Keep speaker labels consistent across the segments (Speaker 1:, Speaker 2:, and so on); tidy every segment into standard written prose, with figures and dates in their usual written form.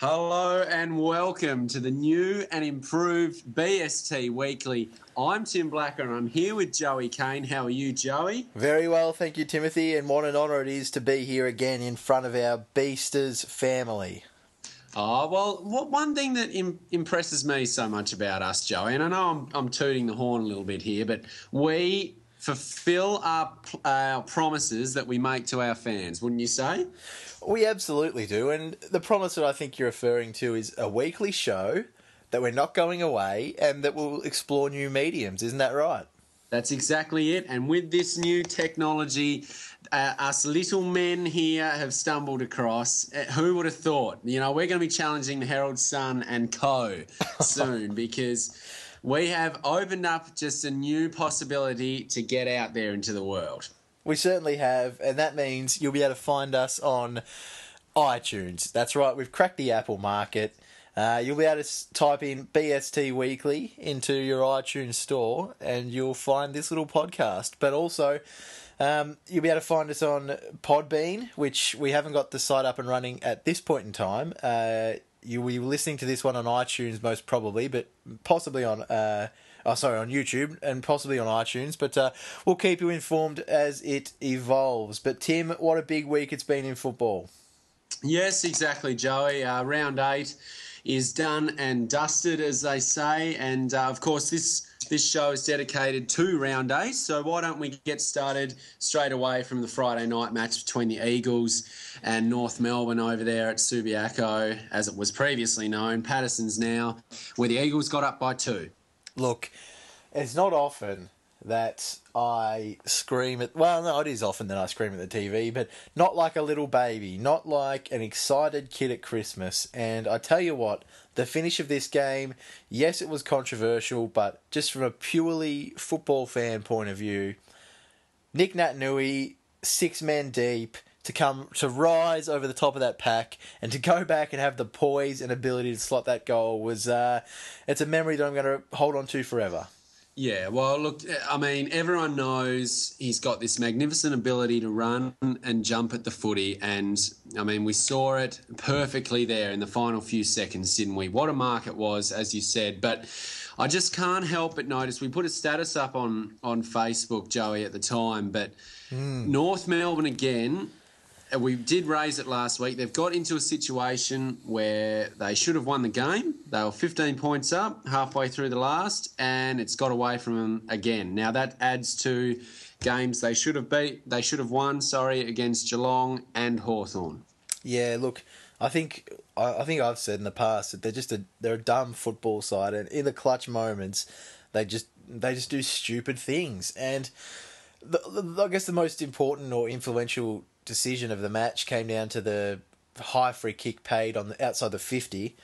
Speaker 1: Hello and welcome to the new and improved BST Weekly. I'm Tim Blacker and I'm here with Joey Kane. How are you, Joey?
Speaker 2: Very well, thank you, Timothy, and what an honour it is to be here again in front of our Beasters family.
Speaker 1: Oh, well, one thing that impresses me so much about us, Joey, and I know I'm tooting the horn a little bit here, but we fulfil our promises that we make to our fans, wouldn't you say?
Speaker 2: We absolutely do, and the promise that I think you're referring to is a weekly show, that we're not going away, and that we'll explore new mediums. Isn't that right?
Speaker 1: That's exactly it. And with this new technology, us little men here have stumbled across. Who would have thought? You know, we're going to be challenging the Herald Sun and Co. soon because we have opened up just a new possibility to get out there into the world.
Speaker 2: We certainly have, and that means you'll be able to find us on iTunes. That's right, we've cracked the Apple market. You'll be able to type in BST Weekly into your iTunes store and you'll find this little podcast. But also, you'll be able to find us on Podbean, which we haven't got the site up and running at this point in time. You'll be listening to this one on iTunes most probably, but possibly on on YouTube and possibly on iTunes. But we'll keep you informed as it evolves. But Tim, what a big week it's been in football.
Speaker 1: Yes, exactly, Joey. Round 8 is done and dusted, as they say. And, of course, this show is dedicated to Round 8. So why don't we get started straight away from the Friday night match between the Eagles and North Melbourne over there at Subiaco, as it was previously known, Patterson's now, where the Eagles got up by 2.
Speaker 2: Look, it's not often that I scream at... Well, no, it is often that I scream at the TV, but not like a little baby, not like an excited kid at Christmas. And I tell you what, the finish of this game, yes, it was controversial, but just from a purely football fan point of view, Nick Naitanui, 6 men deep, to rise over the top of that pack and to go back and have the poise and ability to slot that goal was it's a memory that I'm going to hold on to forever.
Speaker 1: Yeah, well, look, I mean, everyone knows he's got this magnificent ability to run and jump at the footy, and, I mean, we saw it perfectly there in the final few seconds, didn't we? What a mark it was, as you said, but I just can't help but notice, we put a status up on Facebook, Joey, at the time, but North Melbourne again... We did raise it last week. They've got into a situation where they should have won the game. They were 15 points up halfway through the last, and it's got away from them again. Now, that adds to games they should have won, against Geelong and Hawthorn.
Speaker 2: Yeah, look, I think I've said in the past that they're a dumb football side, and in the clutch moments, they just do stupid things. And I guess the most important or influential decision of the match came down to the high free kick paid on the outside the 50.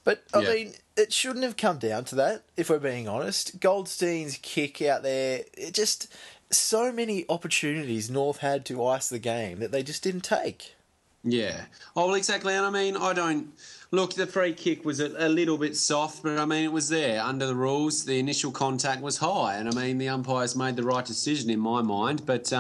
Speaker 2: But, I mean, it shouldn't have come down to that, if we're being honest. Goldstein's kick out there, so many opportunities North had to ice the game that they just didn't take.
Speaker 1: Yeah. Oh, well, exactly. And, I mean, Look, the free kick was a little bit soft, but, I mean, it was there. Under the rules, the initial contact was high. And, I mean, the umpires made the right decision in my mind. But,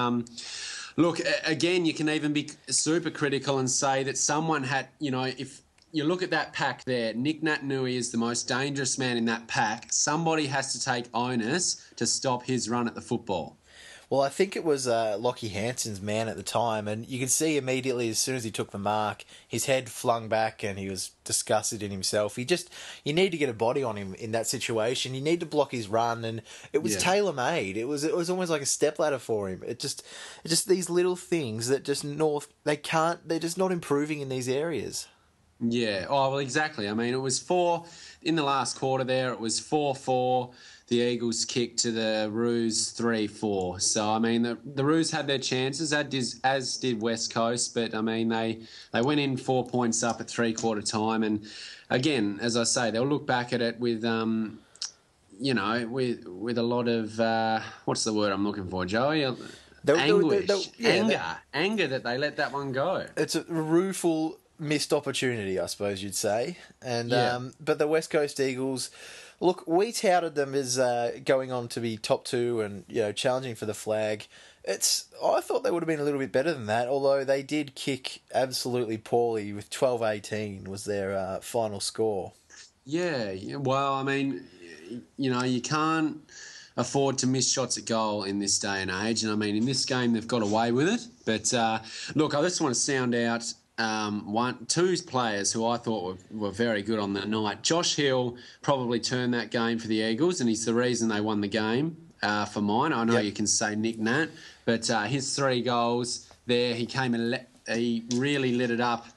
Speaker 1: look, again, you can even be super critical and say that someone had, if you look at that pack there, Nick Naitanui is the most dangerous man in that pack. Somebody has to take onus to stop his run at the football.
Speaker 2: Well, I think it was Lockie Hansen's man at the time, and you can see immediately as soon as he took the mark, his head flung back and he was disgusted in himself. You need to get a body on him in that situation. You need to block his run, and it was tailor-made. It was almost like a stepladder for him. It just these little things that just North, they're just not improving in these areas.
Speaker 1: Yeah, oh, well, exactly. I mean, it was in the last quarter there, it was 4-4. The Eagles kicked to the Roos 3-4. So, I mean, the Roos had their chances, as did West Coast. But, I mean, they went in 4 points up at three-quarter time. And, again, as I say, they'll look back at it with, with a lot of, what's the word I'm looking for, Joey? Anguish. Anger that they let that one go.
Speaker 2: It's a rueful missed opportunity, I suppose you'd say. And but the West Coast Eagles... Look, we touted them as going on to be top 2 and challenging for the flag. I thought they would have been a little bit better than that, although they did kick absolutely poorly with 12-18 was their final score.
Speaker 1: Yeah, well, I mean, you can't afford to miss shots at goal in this day and age. And I mean, in this game, they've got away with it. But look, I just want to sound out two players who I thought were very good on that night. Josh Hill probably turned that game for the Eagles, and he's the reason they won the game for mine. I know you can say Nick Nat, but his 3 goals there, he came and he really lit it up.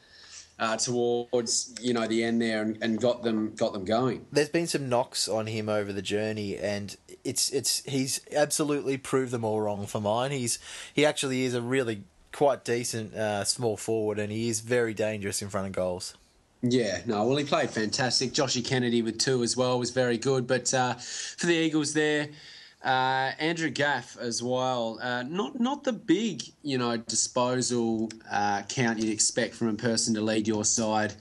Speaker 1: Towards the end there and got them going.
Speaker 2: There's been some knocks on him over the journey, and he's absolutely proved them all wrong for mine. He actually is a really quite decent small forward, and he is very dangerous in front of goals.
Speaker 1: Yeah, no, well, he played fantastic. Joshy Kennedy with 2 as well was very good, but for the Eagles there. Andrew Gaff as well. Not the big, disposal count you'd expect from a person to lead your side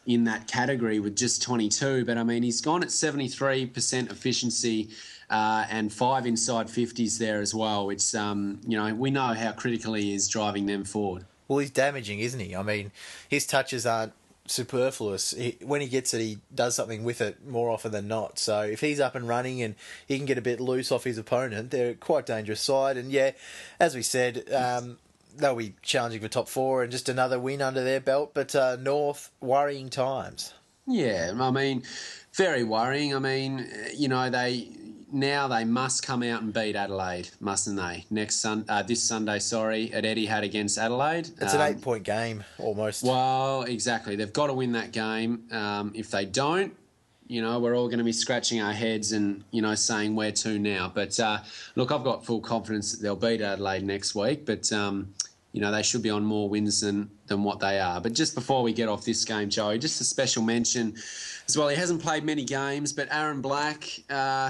Speaker 1: in that category with just 22. But, I mean, he's gone at 73% efficiency and 5 inside 50s there as well, which, we know how critical he is driving them forward.
Speaker 2: Well, he's damaging, isn't he? I mean, his touches aren't superfluous. When he gets it, he does something with it more often than not. So if he's up and running and he can get a bit loose off his opponent, they're a quite dangerous side. And yeah, as we said, they'll be challenging for top 4 and just another win under their belt. But North, worrying times.
Speaker 1: Yeah, I mean, very worrying. I mean, they must come out and beat Adelaide, mustn't they? This Sunday, at Etihad against Adelaide.
Speaker 2: It's an 8-point game, almost.
Speaker 1: Well, exactly. They've got to win that game. If they don't, we're all going to be scratching our heads and, saying where to now. But, look, I've got full confidence that they'll beat Adelaide next week. But, they should be on more wins than what they are. But just before we get off this game, Joey, just a special mention as well. He hasn't played many games, but Aaron Black,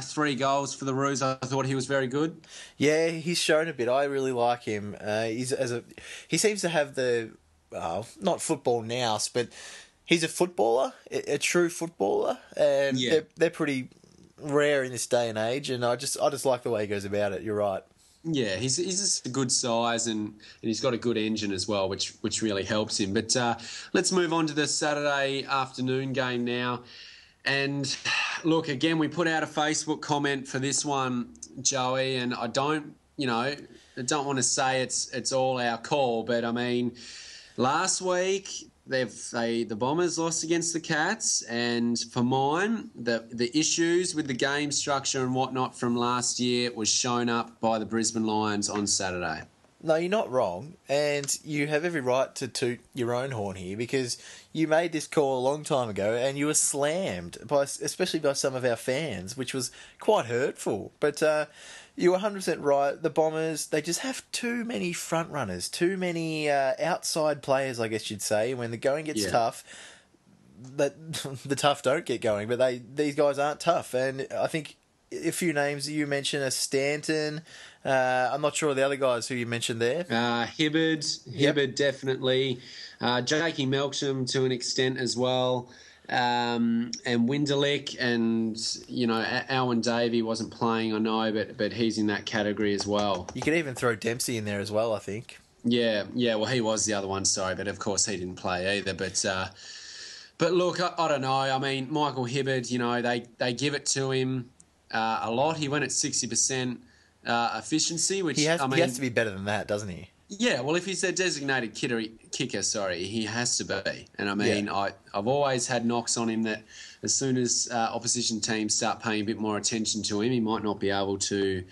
Speaker 1: 3 goals for the Roos. I thought he was very good.
Speaker 2: Yeah, he's shown a bit. I really like him. He seems to have the not football nous, but he's a footballer, a true footballer, and they're pretty rare in this day and age. And I just like the way he goes about it. You're right.
Speaker 1: Yeah, he's just a good size and he's got a good engine as well, which really helps him. But let's move on to the Saturday afternoon game now. And look, again, we put out a Facebook comment for this one, Joey, and I don't want to say it's all our call, but I mean, last week the Bombers lost against the Cats, and for mine, the issues with the game structure and whatnot from last year was shown up by the Brisbane Lions on Saturday.
Speaker 2: No, you're not wrong, and you have every right to toot your own horn here because you made this call a long time ago and you were slammed, especially by some of our fans, which was quite hurtful. But you were 100% right. The Bombers, they just have too many front runners, too many outside players, I guess you'd say. When the going gets tough, the tough don't get going, but these guys aren't tough. And I think a few names that you mentioned are Stanton. I'm not sure of the other guys who you mentioned there.
Speaker 1: Hibbard definitely. Jakey Melksham to an extent as well. And Winderlick and, Alwyn Davey wasn't playing, I know, but he's in that category as well.
Speaker 2: You could even throw Dempsey in there as well, I think.
Speaker 1: Yeah, well, he was the other one, sorry, but of course he didn't play either. But look, I don't know. I mean, Michael Hibbard, they give it to him a lot. He went at 60% efficiency, which
Speaker 2: he has to be better than that, doesn't he?
Speaker 1: Yeah, well, if he's a designated kicker, he has to be. And I mean, I've always had knocks on him that as soon as opposition teams start paying a bit more attention to him, he might not be able to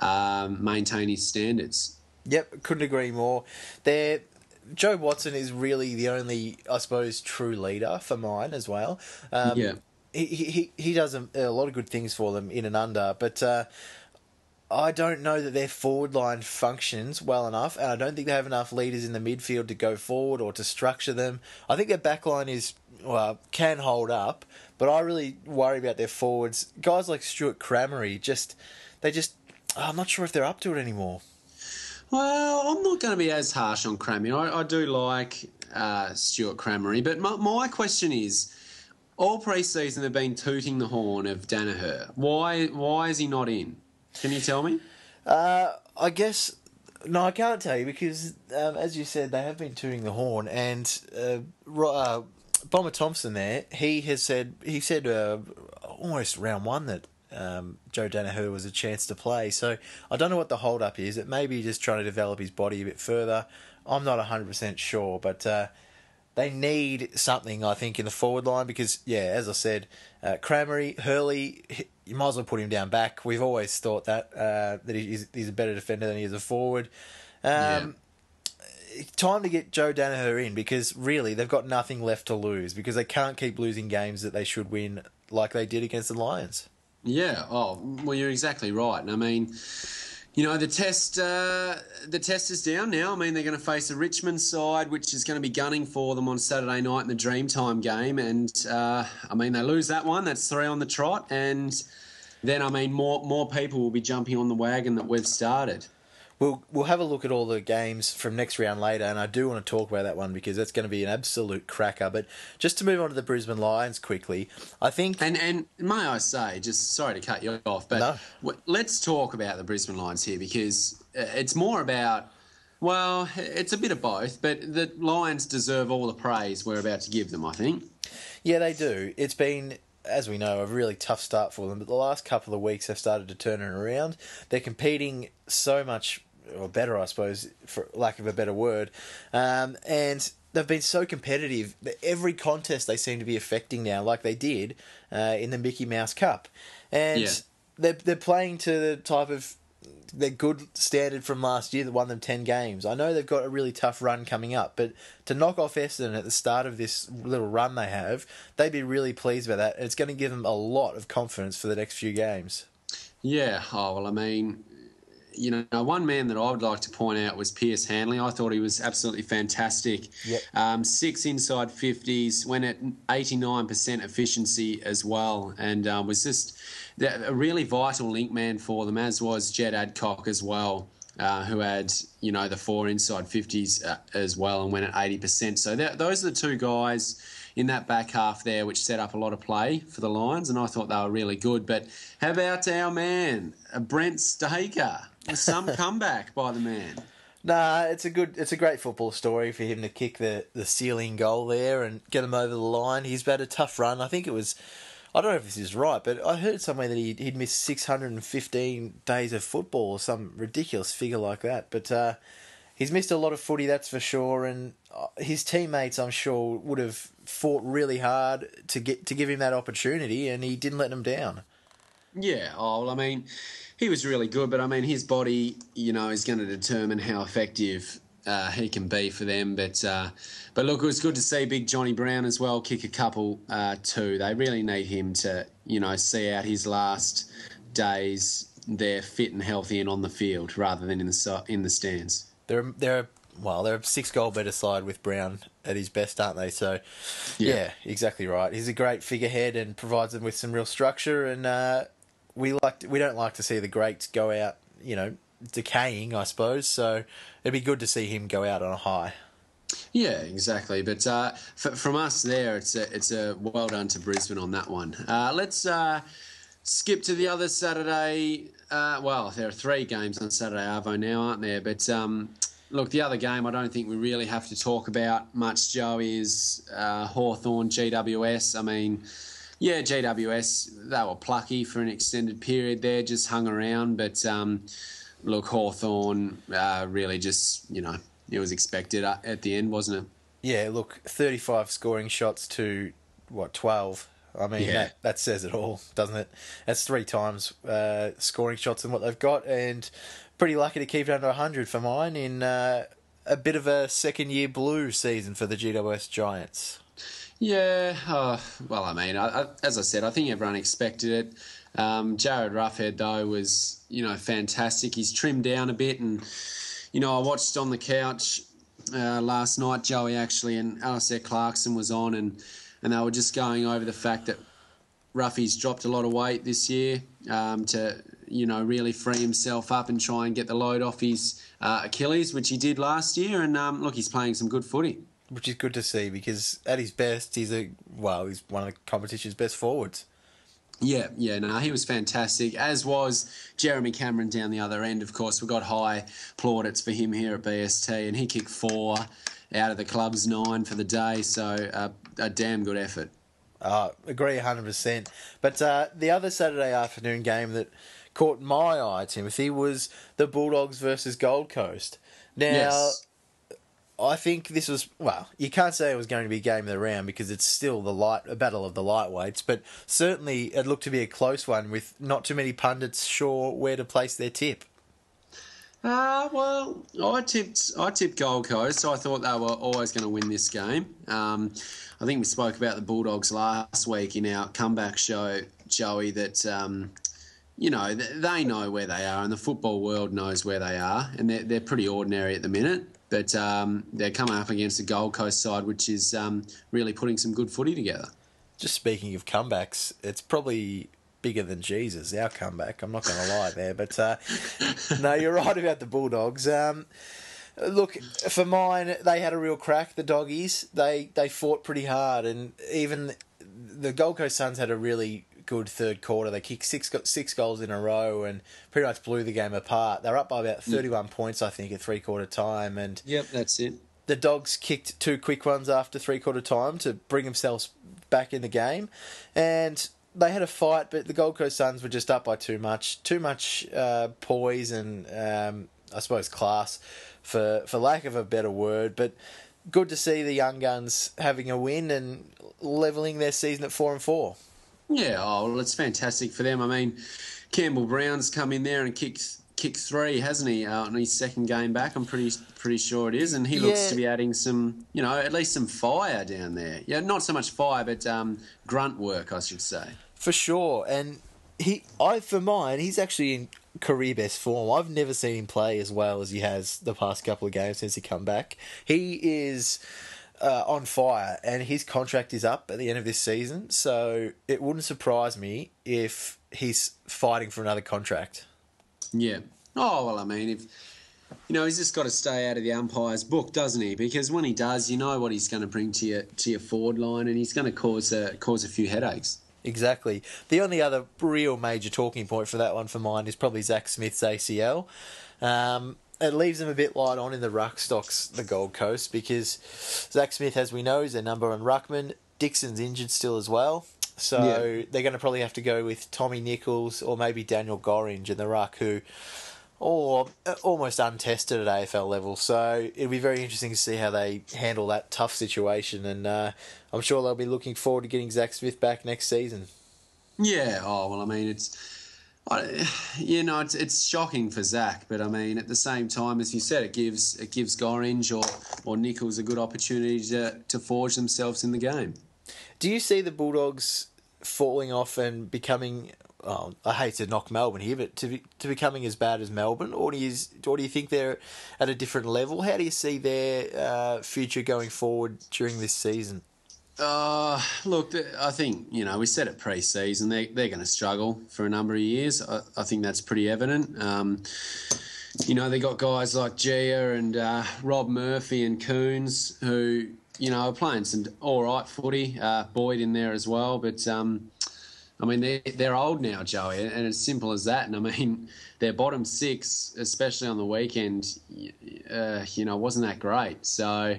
Speaker 1: maintain his standards.
Speaker 2: Yep, couldn't agree more. Joe Watson is really the only, I suppose, true leader for mine as well. He does a lot of good things for them in and under, but I don't know that their forward line functions well enough, and I don't think they have enough leaders in the midfield to go forward or to structure them. I think their back line can hold up, but I really worry about their forwards. Guys like Stuart Cramery, I'm not sure if they're up to it anymore.
Speaker 1: Well, I'm not going to be as harsh on Cramery. I do like Stuart Cramery, but my question is, all pre-season they've been tooting the horn of Danaher. Why is he not in? Can you tell me?
Speaker 2: I guess No, I can't tell you because, as you said, they have been tooting the horn, and Bomber Thompson there, he said almost round one that Joe Danaher was a chance to play. So I don't know what the hold up is. It may be just trying to develop his body a bit further. I'm not 100% sure, but they need something, I think, in the forward line because, yeah, as I said, Cramery, Hurley, you might as well put him down back. We've always thought that he's a better defender than he is a forward. Time to get Joe Danaher in because really they've got nothing left to lose because they can't keep losing games that they should win like they did against the Lions.
Speaker 1: Yeah. Oh, well, you're exactly right. And I mean, you know, the test is down now. I mean, they're going to face a Richmond side, which is going to be gunning for them on Saturday night in the Dreamtime game. And, I mean, they lose that one. That's 3 on the trot. And then, I mean, more people will be jumping on the wagon that we've started.
Speaker 2: We'll have a look at all the games from next round later, and I do want to talk about that one because that's going to be an absolute cracker. But just to move on to the Brisbane Lions quickly, I think...
Speaker 1: And may I say, just sorry to cut you off, but let's talk about the Brisbane Lions here because it's more about, well, it's a bit of both, but the Lions deserve all the praise we're about to give them, I think.
Speaker 2: Yeah, they do. It's been, as we know, a really tough start for them, but the last couple of weeks they've started to turn it around. They're competing so much... or better, I suppose, for lack of a better word. And they've been so competitive that every contest they seem to be affecting now, like they did in the Mickey Mouse Cup. And they're playing to the type of their good standard from last year that won them 10 games. I know they've got a really tough run coming up, but to knock off Essendon at the start of this little run they have, they'd be really pleased about that. It's going to give them a lot of confidence for the next few games.
Speaker 1: Yeah. Oh, well, I mean... You know, one man that I would like to point out was Pierce Hanley. I thought he was absolutely fantastic.
Speaker 2: Yep.
Speaker 1: 6 inside 50s, went at 89% efficiency as well, and was just a really vital link man for them, as was Jed Adcock as well, who had, you know, the 4 inside 50s as well and went at 80%. So those are the two guys in that back half there which set up a lot of play for the Lions, and I thought they were really good. But how about our man, Brent Staker? Some comeback by the man.
Speaker 2: Nah, it's a great football story for him to kick the ceiling goal there and get him over the line. He's had a tough run. I think it was, I don't know if this is right, but I heard somewhere that he'd missed 615 days of football or some ridiculous figure like that. But he's missed a lot of footy, that's for sure, and his teammates, I'm sure, would have fought really hard to give him that opportunity, and he didn't let them down.
Speaker 1: Yeah, oh, well, I mean, he was really good, but I mean, his body, you know, is going to determine how effective he can be for them. But look, it was good to see Big Johnny Brown as well kick a couple too. They really need him to, you know, see out his last days there, fit and healthy and on the field rather than in the stands.
Speaker 2: They're a 6 goal better side with Brown at his best, aren't they? So, yeah, exactly right. He's a great figurehead and provides them with some real structure. And we don't like to see the greats go out, you know, decaying, I suppose. So it'd be good to see him go out on a high.
Speaker 1: Yeah, exactly. But from us there, it's a well done to Brisbane on that one. Let's skip to the other Saturday. Well, there are 3 games on Saturday Arvo now, aren't there? But look, the other game I don't think we really have to talk about much, Joe, is Hawthorn GWS. I mean, yeah, GWS, they were plucky for an extended period there, just hung around. But look, Hawthorn really just, you know, it was expected at the end, wasn't it?
Speaker 2: Yeah, look, 35 scoring shots to, 12? I mean, that says it all, doesn't it? That's 3 times scoring shots than what they've got, and pretty lucky to keep it under 100 for mine in a bit of a second-year blue season for the GWS Giants.
Speaker 1: Yeah, well, I mean, as I said, I think everyone expected it. Jared Roughhead, though, was, you know, fantastic. He's trimmed down a bit, and, you know, I watched on the couch last night, Joey, actually, and Alistair Clarkson was on, and they were just going over the fact that Ruffy's dropped a lot of weight this year to, you know, really free himself up and try and get the load off his Achilles, which he did last year, and, look, he's playing some good footy.
Speaker 2: Which is good to see because at his best, he's one of the competition's best forwards.
Speaker 1: Yeah, no, he was fantastic, as was Jeremy Cameron down the other end. Of course, we got high plaudits for him here at BST, and he kicked 4 out of the club's 9 for the day, so a damn good effort.
Speaker 2: Agree 100%. But the other Saturday afternoon game that caught my eye, Timothy, was the Bulldogs versus Gold Coast. Now,
Speaker 1: Yes.
Speaker 2: I think this was, well, you can't say it was going to be a game of the round because it's still a battle of the lightweights, but certainly it looked to be a close one with not too many pundits sure where to place their tip.
Speaker 1: Well, I tipped Gold Coast, so I thought they were always going to win this game. I think we spoke about the Bulldogs last week in our comeback show, Joey, that they know where they are, and the football world knows where they are, and they're pretty ordinary at the minute. But they're coming up against a Gold Coast side, which is really putting some good footy together.
Speaker 2: Just speaking of comebacks, it's probably bigger than Jesus, our comeback. I'm not going to lie there. But no, you're right about the Bulldogs. Look, for mine, they had a real crack, the doggies. They fought pretty hard, and even the Gold Coast Suns had a really good third quarter. They kicked six goals in a row and pretty much blew the game apart. They were up by about 31 points, I think, at three-quarter time. And
Speaker 1: Yep, that's it.
Speaker 2: the Dogs kicked 2 quick ones after three-quarter time to bring themselves back in the game. And they had a fight, but the Gold Coast Suns were just up by too much. Too much poise and, I suppose, class, for lack of a better word. But good to see the Young Guns having a win and levelling their season at 4-4.
Speaker 1: Yeah, well, it's fantastic for them. I mean, Campbell Brown's come in there and kicked 3, hasn't he, on his second game back? I'm pretty sure it is, and he looks to be adding some, at least some fire down there. Yeah, not so much fire, but grunt work, I should say.
Speaker 2: For sure, and for mine, he's actually in career best form. I've never seen him play as well as he has the past couple of games since he come back. He is on fire, and his contract is up at the end of this season, so it wouldn't surprise me if he's fighting for another contract.
Speaker 1: Yeah. Oh, well, I mean, if he's just got to stay out of the umpire's book, doesn't he? Because when he does, you know what he's going to bring to your forward line, and he's going to cause a few headaches.
Speaker 2: Exactly. The only other real major talking point for that one for mine is probably Zach Smith's ACL. It leaves them a bit light on in the ruck stocks, the Gold Coast, because Zach Smith, as we know, is their number one ruckman. Dixon's injured still as well. So they're going to probably have to go with Tommy Nichols or maybe Daniel Gorringe in the ruck, who are almost untested at AFL level. So it'll be very interesting to see how they handle that tough situation. And I'm sure they'll be looking forward to getting Zach Smith back next season.
Speaker 1: Yeah. Oh, well, I mean, it's shocking for Zach, but I mean, at the same time, as you said, it gives Gorringe or Nichols a good opportunity to forge themselves in the game.
Speaker 2: Do you see the Bulldogs falling off and becoming, I hate to knock Melbourne here, but to becoming as bad as Melbourne, or do you think they're at a different level? How do you see their future going forward during this season?
Speaker 1: Look, I think, we said it pre-season, they're going to struggle for a number of years. I think that's pretty evident. They got guys like Gia and Rob Murphy and Coons who, are playing some all right footy. Boyd in there as well. But, I mean, they're old now, Joey, and it's simple as that. And, I mean, their bottom 6, especially on the weekend, wasn't that great. So...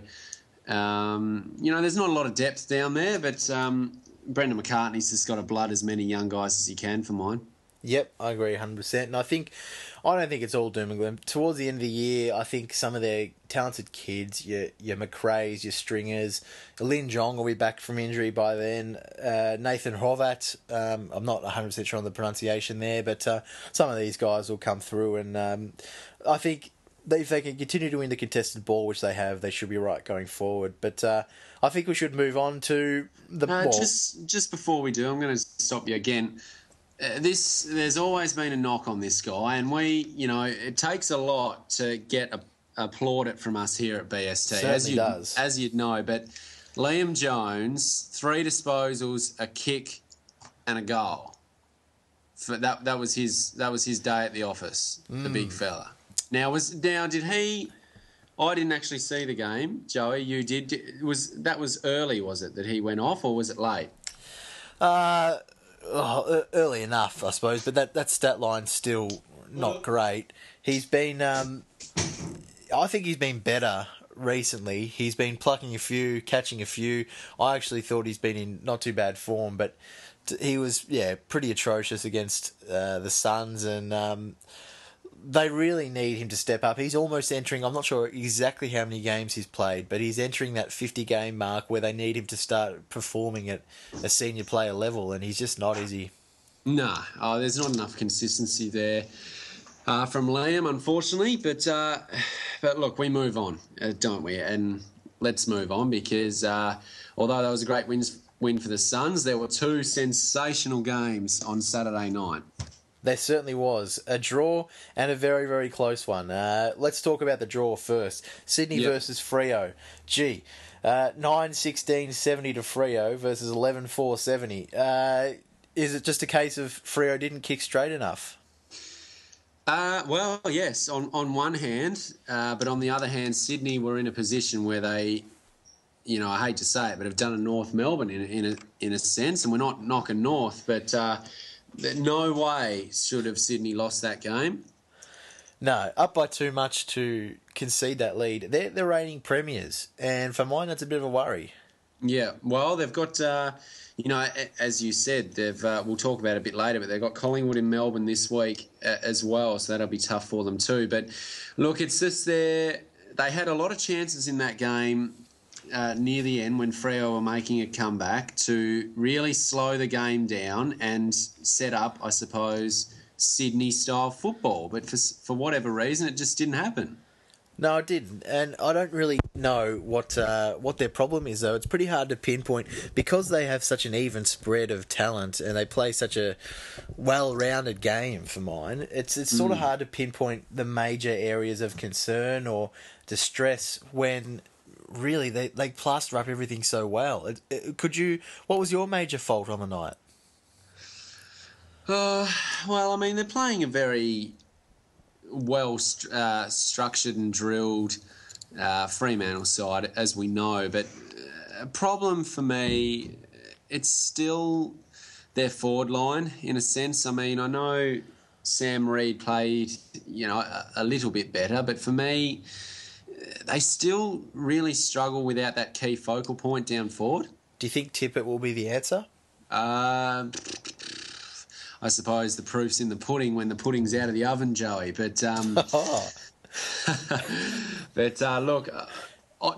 Speaker 1: there's not a lot of depth down there, but Brendan McCartney's just got to blood as many young guys as he can for mine.
Speaker 2: Yep, I agree 100%. And I don't think it's all doom and gloom. Towards the end of the year, I think some of their talented kids, your McRae's, your Stringers, Lin Jong will be back from injury by then. Nathan Horvat, I'm not 100% sure on the pronunciation there, but some of these guys will come through, and I think... if they can continue to win the contested ball, which they have, they should be right going forward. But I think we should move on to the ball.
Speaker 1: Just before we do, I'm going to stop you again. There's always been a knock on this guy, and it takes a lot to get a plaudit from us here at BST. As you'd know. But Liam Jones, 3 disposals, a kick, and a goal. That was his day at the office. The big fella. Now did he? I didn't actually see the game, Joey. You did. That was early, was it, that he went off, or was it late?
Speaker 2: early enough, I suppose, but that stat line's still not great. He's been, I think he's been better recently. He's been plucking a few, catching a few. I actually thought he's been in not too bad form, but he was, pretty atrocious against the Suns, and they really need him to step up. He's almost entering, I'm not sure exactly how many games he's played, but he's entering that 50-game mark where they need him to start performing at a senior player level, and he's just not, is he?
Speaker 1: Nah, there's not enough consistency there from Liam, unfortunately. But look, we move on, don't we? And let's move on because although that was a great win for the Suns, there were two sensational games on Saturday night.
Speaker 2: There certainly was. A draw and a very, very close one. Let's talk about the draw first. Sydney versus Freo. 9-16-70 to Freo versus 11-4-70. Is it just a case of Freo didn't kick straight enough?
Speaker 1: Well, yes, on one hand, but on the other hand, Sydney were in a position where they, I hate to say it, but have done a North Melbourne in a sense, and we're not knocking North, but no way should have Sydney lost that game.
Speaker 2: No, up by too much to concede that lead. They're the reigning premiers, and for mine, that's a bit of a worry.
Speaker 1: Yeah, well, they've got, as you said, we'll talk about it a bit later, but they've got Collingwood in Melbourne this week as well, so that'll be tough for them too. But look, it's just they had a lot of chances in that game near the end when Freo were making a comeback to really slow the game down and set up, I suppose, Sydney-style football. But for whatever reason, it just didn't happen.
Speaker 2: No, it didn't, and I don't really know what their problem is, though. It's pretty hard to pinpoint because they have such an even spread of talent and they play such a well-rounded game. For mine, it's sort of hard to pinpoint the major areas of concern or distress when really they plaster up everything so well. What was your major fault on the night?
Speaker 1: Well, I mean, they're playing a very well structured and drilled Fremantle side, as we know. But a problem for me, it's still their forward line in a sense. I mean, I know Sam Reid played, a little bit better, but for me, they still really struggle without that key focal point down forward.
Speaker 2: Do you think Tippett will be the answer?
Speaker 1: I suppose the proof's in the pudding when the pudding's out of the oven, Joey. But look,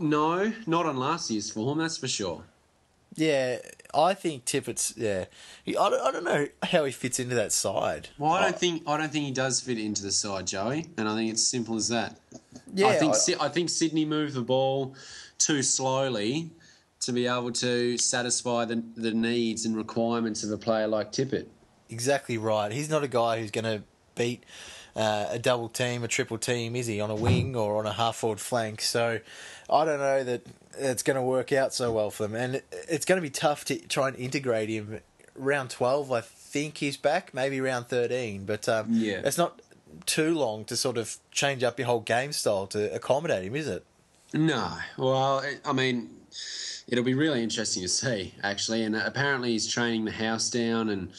Speaker 1: no, not on last year's form, that's for sure.
Speaker 2: Yeah, I think Tippett's. Yeah, I don't know how he fits into that side.
Speaker 1: Well, I don't think he does fit into the side, Joey, and I think it's simple as that.
Speaker 2: Yeah,
Speaker 1: I think Sydney moved the ball too slowly to be able to satisfy the needs and requirements of a player like Tippett.
Speaker 2: Exactly right. He's not a guy who's going to beat a double team, a triple team, is he, on a wing or on a half-forward flank? So I don't know that it's going to work out so well for them. And it's going to be tough to try and integrate him. Round 12, I think he's back, maybe round 13. But it's not too long to sort of change up your whole game style to accommodate him, is it?
Speaker 1: No. Well, I mean, it'll be really interesting to see, actually. And apparently he's training the house down and,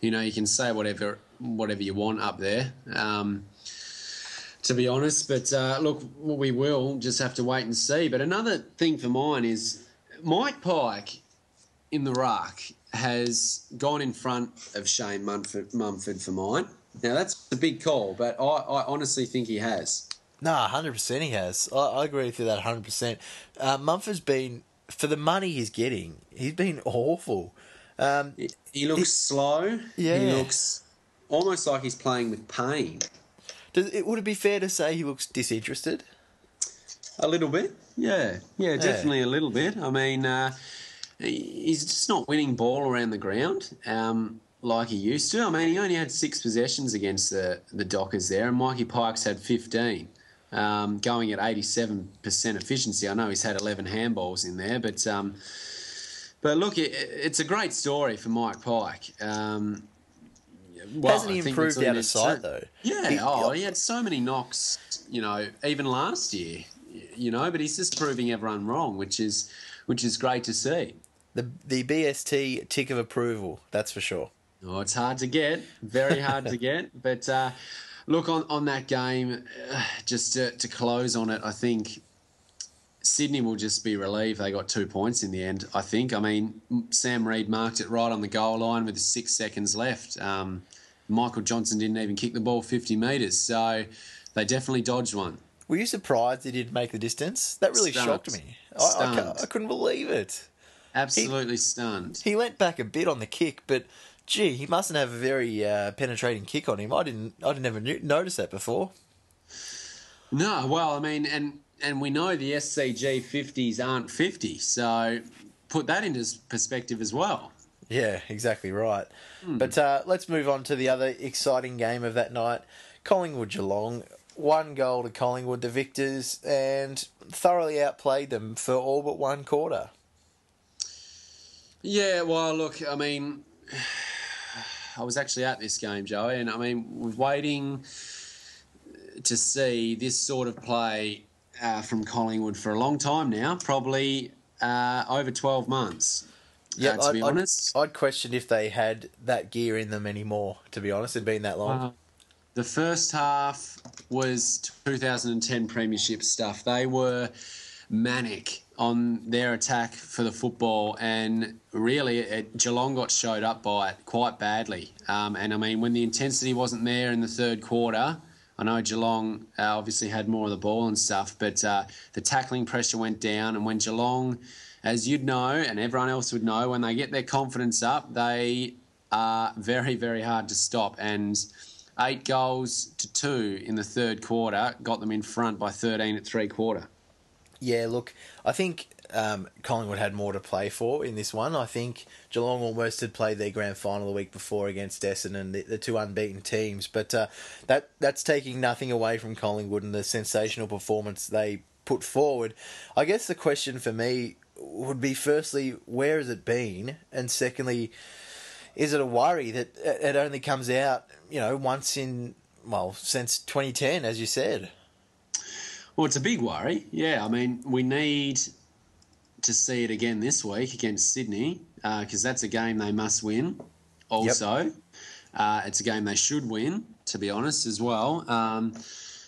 Speaker 1: you can say whatever you want up there, to be honest. But, look, we will just have to wait and see. But another thing for mine is Mike Pike in the ruck has gone in front of Shane Mumford for mine. Now, that's a big call, but I honestly think he has.
Speaker 2: No, 100% he has. I agree with you that 100%. Mumford's been, for the money he's getting, he's been awful.
Speaker 1: He looks slow.
Speaker 2: Yeah.
Speaker 1: He looks almost like he's playing with pain.
Speaker 2: Would it be fair to say he looks disinterested?
Speaker 1: A little bit. Yeah, definitely a little bit. I mean, he's just not winning ball around the ground like he used to. I mean, he only had 6 possessions against the Dockers there, and Mikey Pike's had 15, going at 87% efficiency. I know he's had 11 handballs in there, but look, it's a great story for Mike Pike.
Speaker 2: Hasn't he improved out of sight, though?
Speaker 1: Yeah, he had so many knocks, even last year, but he's just proving everyone wrong, which is great to see.
Speaker 2: The BST tick of approval, that's for sure.
Speaker 1: Oh, it's hard to get, very hard to get. But look, on that game, just to close on it, I think Sydney will just be relieved they got 2 points in the end, I think. I mean, Sam Reid marked it right on the goal line with 6 seconds left. Michael Johnson didn't even kick the ball 50 metres, so they definitely dodged one.
Speaker 2: Were you surprised he didn't make the distance? That really
Speaker 1: Stunned.
Speaker 2: shocked me.
Speaker 1: Stunned.
Speaker 2: I couldn't believe it.
Speaker 1: Absolutely stunned.
Speaker 2: He leant back a bit on the kick, but gee, he mustn't have a very penetrating kick on him. I didn't ever notice that before.
Speaker 1: No, well, I mean, and we know the SCG 50s aren't 50, so put that into perspective as well.
Speaker 2: Yeah, exactly right. But let's move on to the other exciting game of that night. Collingwood-Geelong. 1 goal to Collingwood, the victors, and thoroughly outplayed them for all but 1 quarter.
Speaker 1: Yeah, well, look, I mean, I was actually at this game, Joey, and I mean, we're waiting to see this sort of play from Collingwood for a long time now, probably over 12 months.
Speaker 2: Yeah,
Speaker 1: to be honest.
Speaker 2: I'd question if they had that gear in them anymore, to be honest. It'd been that long.
Speaker 1: The first half was 2010 Premiership stuff. They were manic on their attack for the football, and really Geelong got showed up by it quite badly. And I mean, when the intensity wasn't there in the third quarter, I know Geelong obviously had more of the ball and stuff, but the tackling pressure went down, and when Geelong, as you'd know and everyone else would know, when they get their confidence up, they are very, very hard to stop. And 8 goals to 2 in the third quarter got them in front by 13 at three-quarter.
Speaker 2: Yeah, look, I think Collingwood had more to play for in this one. I think Geelong almost had played their grand final the week before against Essendon, the 2 unbeaten teams. But that's taking nothing away from Collingwood and the sensational performance they put forward. I guess the question for me would be, firstly, where has it been? And secondly, is it a worry that it only comes out, once in, since 2010, as you said?
Speaker 1: Well, it's a big worry. Yeah, I mean, we need to see it again this week against Sydney because that's a game they must win also. Yep. It's a game they should win, to be honest, as well.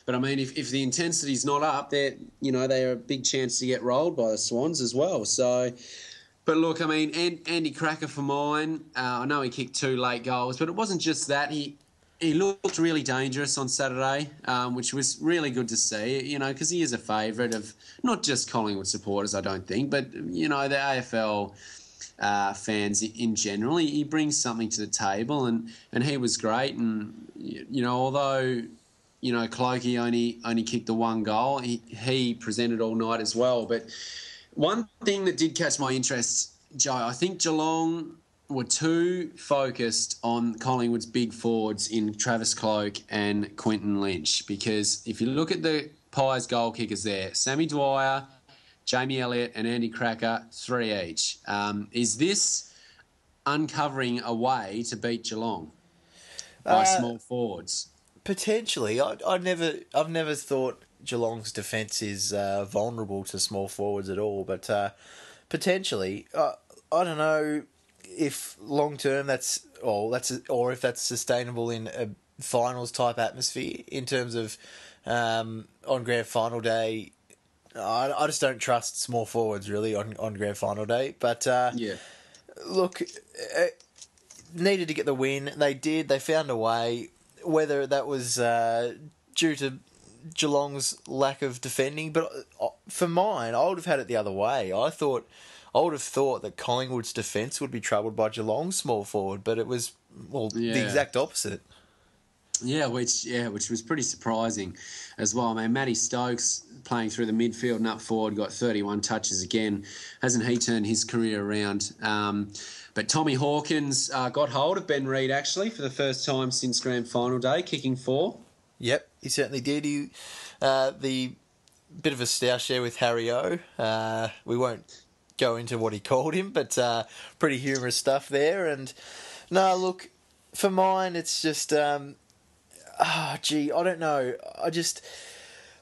Speaker 1: But, I mean, if the intensity's not up, they're a big chance to get rolled by the Swans as well. So, but look, I mean, Andy Cracker for mine, I know he kicked 2 late goals, but it wasn't just that. He looked really dangerous on Saturday, which was really good to see, because he is a favourite of not just Collingwood supporters, I don't think, but, the AFL fans in general. He brings something to the table, and he was great. And, although, Clokey only kicked the 1 goal, he presented all night as well. But one thing that did catch my interest, Joe, I think Geelong were too focused on Collingwood's big forwards in Travis Cloke and Quinton Lynch, because if you look at the Pies goal kickers there, Sammy Dwyer, Jamie Elliott and Andy Cracker, 3 each. Is this uncovering a way to beat Geelong by small forwards?
Speaker 2: Potentially. I've never thought Geelong's defence is vulnerable to small forwards at all, but potentially. I don't know if long term or if that's sustainable in a finals type atmosphere in terms of on grand final day. I just don't trust small forwards really on grand final day. But look, needed to get the win. They did. They found a way. Whether that was due to Geelong's lack of defending, but for mine, I would have had it the other way. I would have thought that Collingwood's defence would be troubled by Geelong's small forward, but it was the exact opposite. Yeah,
Speaker 1: which was pretty surprising as well. I mean, Matty Stokes playing through the midfield and up forward got 31 touches again. Hasn't he turned his career around? But Tommy Hawkins got hold of Ben Reid actually for the first time since grand final day, kicking 4.
Speaker 2: Yep, he certainly did. He the bit of a stoush there with Harry O. We won't go into what he called him, but pretty humorous stuff there. And no, look, for mine, it's just I don't know.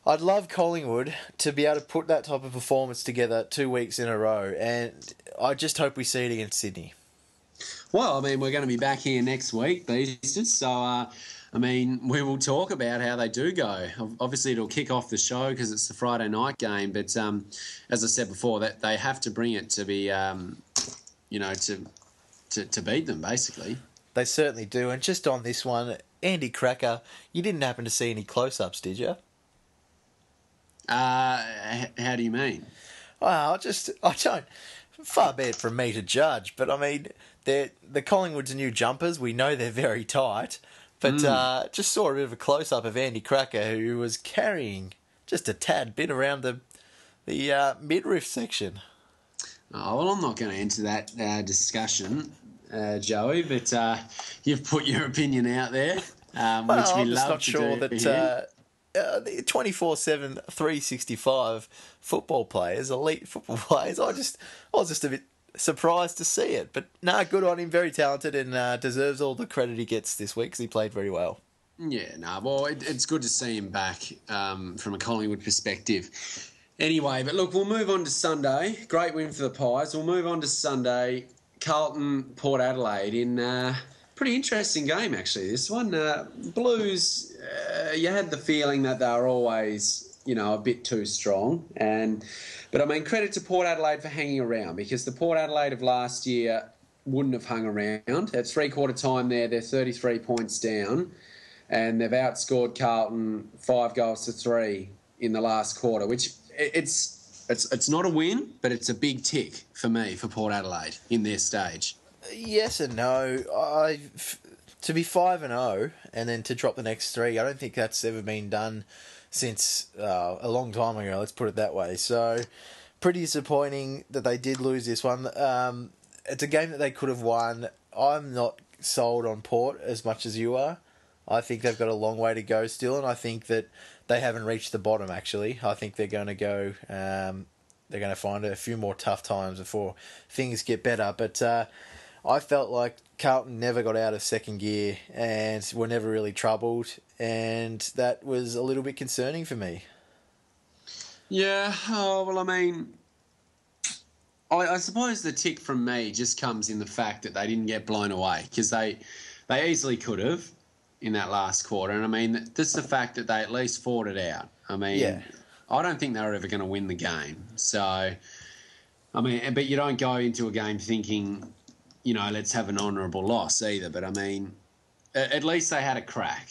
Speaker 2: I'd love Collingwood to be able to put that type of performance together 2 weeks in a row, and I just hope we see it against Sydney.
Speaker 1: Well, I mean, we're going to be back here next week, Beasters. So, I mean, we will talk about how they do go. Obviously, it'll kick off the show because it's the Friday night game. But as I said before, that they have to bring it to be, to beat them, basically.
Speaker 2: They certainly do. And just on this one, Andy Cracker, you didn't happen to see any close-ups, did you?
Speaker 1: How do you mean?
Speaker 2: Well, I don't. Far be it from me to judge, but I mean, the Collingwood's new jumpers. We know they're very tight, but just saw a bit of a close up of Andy Cracker, who was carrying just a tad bit around the midriff section.
Speaker 1: Oh, well, I'm not going to enter that discussion, Joey, but you've put your opinion out there, which we
Speaker 2: I'm just
Speaker 1: love
Speaker 2: not
Speaker 1: to
Speaker 2: sure
Speaker 1: do
Speaker 2: that
Speaker 1: here.
Speaker 2: the 24/7, 365 football players, elite football players. I was just a bit surprised to see it, but no, good on him. Very talented and deserves all the credit he gets this week because he played very well.
Speaker 1: Yeah, no, well, it's good to see him back from a Collingwood perspective. Anyway, but look, we'll move on to Sunday. Great win for the Pies. We'll move on to Sunday. Carlton, Port Adelaide in pretty interesting game, actually. This one, Blues, you had the feeling that they were always, a bit too strong. But I mean, credit to Port Adelaide for hanging around because the Port Adelaide of last year wouldn't have hung around. At three-quarter time there, they're 33 points down and they've outscored Carlton 5-3 in the last quarter, which it's not a win, but it's a big tick for me for Port Adelaide in their stage.
Speaker 2: Yes and no. To be 5-0 and then to drop the next three, I don't think that's ever been done since a long time ago. Let's put it that way. So, pretty disappointing that they did lose this one. It's a game that they could have won. I'm not sold on Port as much as you are. I think they've got a long way to go still, and I think that they haven't reached the bottom. Actually, I think they're going to go. They're going to find a few more tough times before things get better. But I felt like Carlton never got out of second gear and were never really troubled, and that was a little bit concerning for me.
Speaker 1: Yeah, well, I mean, I suppose the tick from me just comes in the fact that they didn't get blown away because they easily could have in that last quarter. And I mean, just the fact that they at least fought it out. I mean, yeah. I don't think they were ever going to win the game. So, I mean, but you don't go into a game thinking, let's have an honourable loss either. But I mean, at least they had a crack.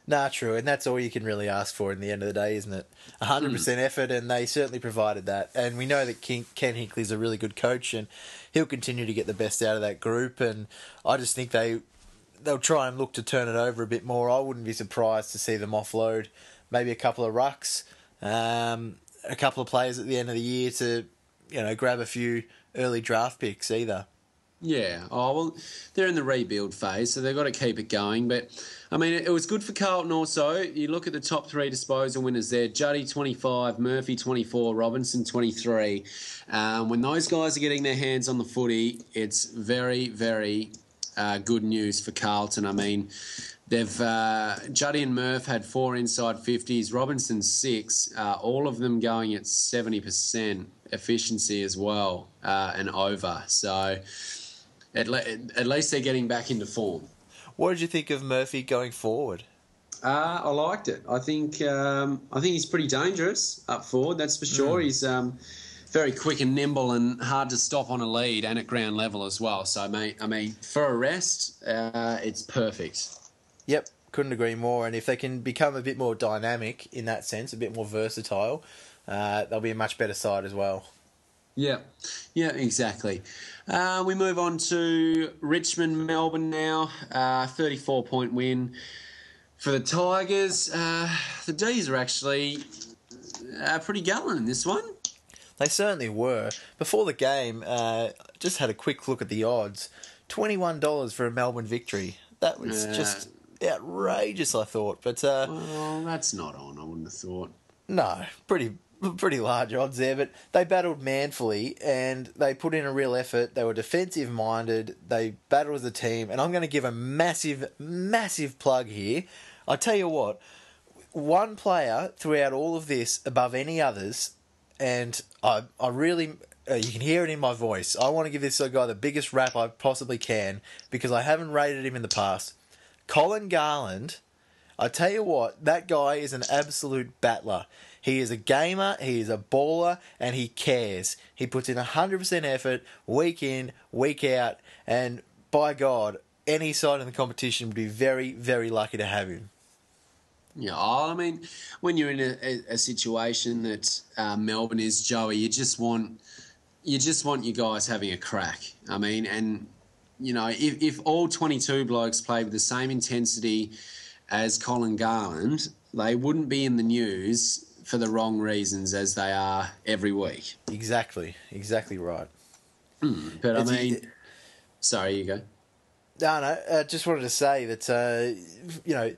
Speaker 2: Nah, true. And that's all you can really ask for in the end of the day, isn't it? 100% effort, and they certainly provided that. And we know that Ken Hinkley's a really good coach, and he'll continue to get the best out of that group. And I just think they'll try and look to turn it over a bit more. I wouldn't be surprised to see them offload maybe a couple of rucks, a couple of players at the end of the year to, grab a few early draft picks either.
Speaker 1: Yeah. Oh, well, they're in the rebuild phase, so they've got to keep it going. But, I mean, it was good for Carlton also. You look at the top three disposal winners there. Juddy, 25, Murphy, 24, Robinson, 23. When those guys are getting their hands on the footy, it's very, very good news for Carlton. I mean, Juddy and Murph had 4 inside 50s, Robinson 6, all of them going at 70% efficiency as well and over. So at least they're getting back into form.
Speaker 2: What did you think of Murphy going forward?
Speaker 1: I liked it. I think he's pretty dangerous up forward, that's for sure. He's very quick and nimble and hard to stop on a lead and at ground level as well. So, I mean, for a rest, it's perfect.
Speaker 2: Yep, couldn't agree more. And if they can become a bit more dynamic in that sense, a bit more versatile, they'll be a much better side as well.
Speaker 1: Yeah, exactly. We move on to Richmond, Melbourne now. 34-point win for the Tigers. The D's are actually pretty gallant in this one.
Speaker 2: They certainly were. Before the game, just had a quick look at the odds. $21 for a Melbourne victory. That was just outrageous, I thought. But
Speaker 1: well, that's not on, I wouldn't have thought.
Speaker 2: No, pretty large odds there. But they battled manfully and they put in a real effort. They were defensive-minded. They battled as a team. And I'm going to give a massive, massive plug here. I tell you what, one player throughout all of this above any others, and I really you can hear it in my voice. I want to give this guy the biggest rap I possibly can because I haven't rated him in the past. Colin Garland, I tell you what, that guy is an absolute battler. He is a gamer, he is a baller, and he cares. He puts in 100% effort week in, week out, and by God, any side in the competition would be very, very lucky to have him.
Speaker 1: Yeah, I mean, when you're in a situation that Melbourne is, Joey, you just want you guys having a crack. I mean, and you know, if all 22 blokes played with the same intensity as Colin Garland, they wouldn't be in the news for the wrong reasons as they are every week.
Speaker 2: Exactly right.
Speaker 1: But I mean, sorry, you go.
Speaker 2: No, I just wanted to say that, you know,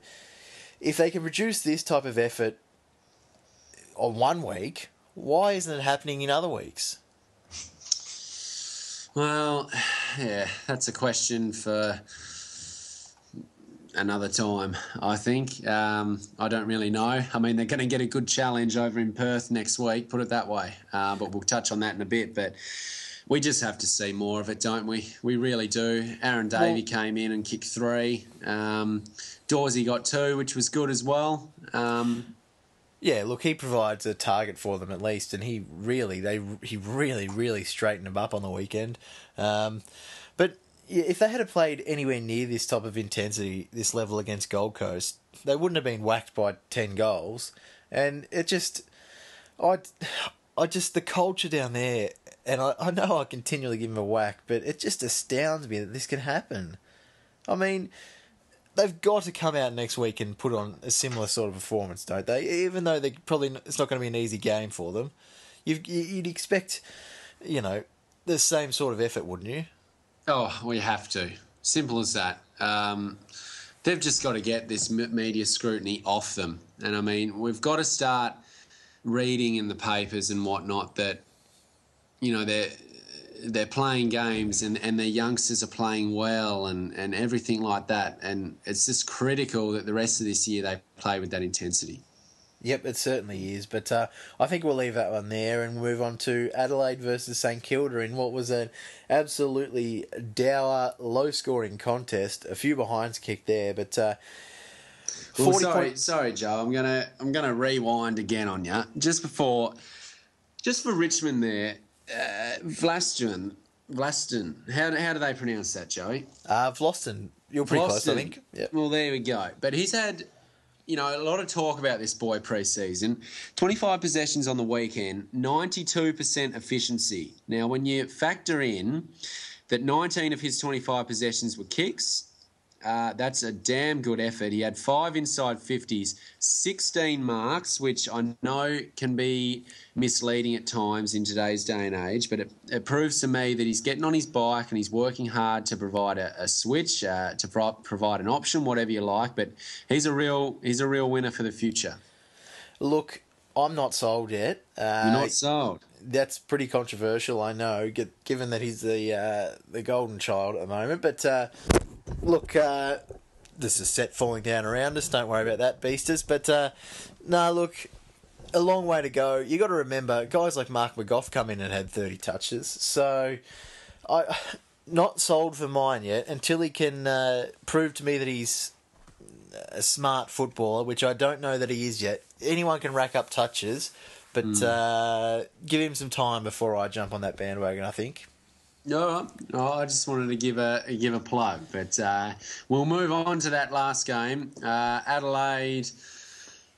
Speaker 2: if they can produce this type of effort on one week, why isn't it happening in other weeks?
Speaker 1: Well, yeah, that's a question for another time, I think. I don't really know. I mean, they're going to get a good challenge over in Perth next week, put it that way. But we'll touch on that in a bit. But we just have to see more of it, don't we? We really do. Aaron Davey came in and kicked 3. Dawsey got 2, which was good as well.
Speaker 2: Yeah, look, he provides a target for them at least, and he really straightened them up on the weekend. But if they had played anywhere near this type of intensity, this level against Gold Coast, they wouldn't have been whacked by 10 goals. And it just, the culture down there, and I know I continually give them a whack, but it just astounds me that this can happen. I mean, they've got to come out next week and put on a similar sort of performance, don't they? Even though it's not going to be an easy game for them. You'd expect, you know, the same sort of effort, wouldn't you?
Speaker 1: Oh, we have to. Simple as that. They've just got to get this media scrutiny off them. And, I mean, we've got to start reading in the papers and whatnot that, you know, they're playing games and their youngsters are playing well and everything like that. And it's just critical that the rest of this year they play with that intensity.
Speaker 2: Yep, it certainly is. But I think we'll leave that one there and move on to Adelaide versus St Kilda in what was an absolutely dour, low-scoring contest. A few behinds kicked there, but...
Speaker 1: sorry, Joe. I'm gonna rewind again on you. Just for Richmond there, Vlaston. How do they pronounce that, Joey?
Speaker 2: Vlaston. You're pretty close, I think.
Speaker 1: Yep. Well, there we go. But he's had, you know, a lot of talk about this boy pre-season. 25 possessions on the weekend, 92% efficiency. Now, when you factor in that 19 of his 25 possessions were kicks, that's a damn good effort. He had 5 inside 50s, 16 marks, which I know can be misleading at times in today's day and age, but it proves to me that he's getting on his bike and he's working hard to provide a switch, to provide an option, whatever you like. But he's a real winner for the future.
Speaker 2: Look, I'm not sold yet.
Speaker 1: You're not sold?
Speaker 2: That's pretty controversial, I know, given that he's the golden child at the moment. But look, this is set falling down around us. Don't worry about that, beasters. But no, look, a long way to go. You got to remember, guys like Mark McGough come in and had 30 touches. So I not sold for mine yet until he can prove to me that he's a smart footballer, which I don't know that he is yet. Anyone can rack up touches, but give him some time before I jump on that bandwagon, I think.
Speaker 1: No, I just wanted to give a plug, but we'll move on to that last game. Adelaide,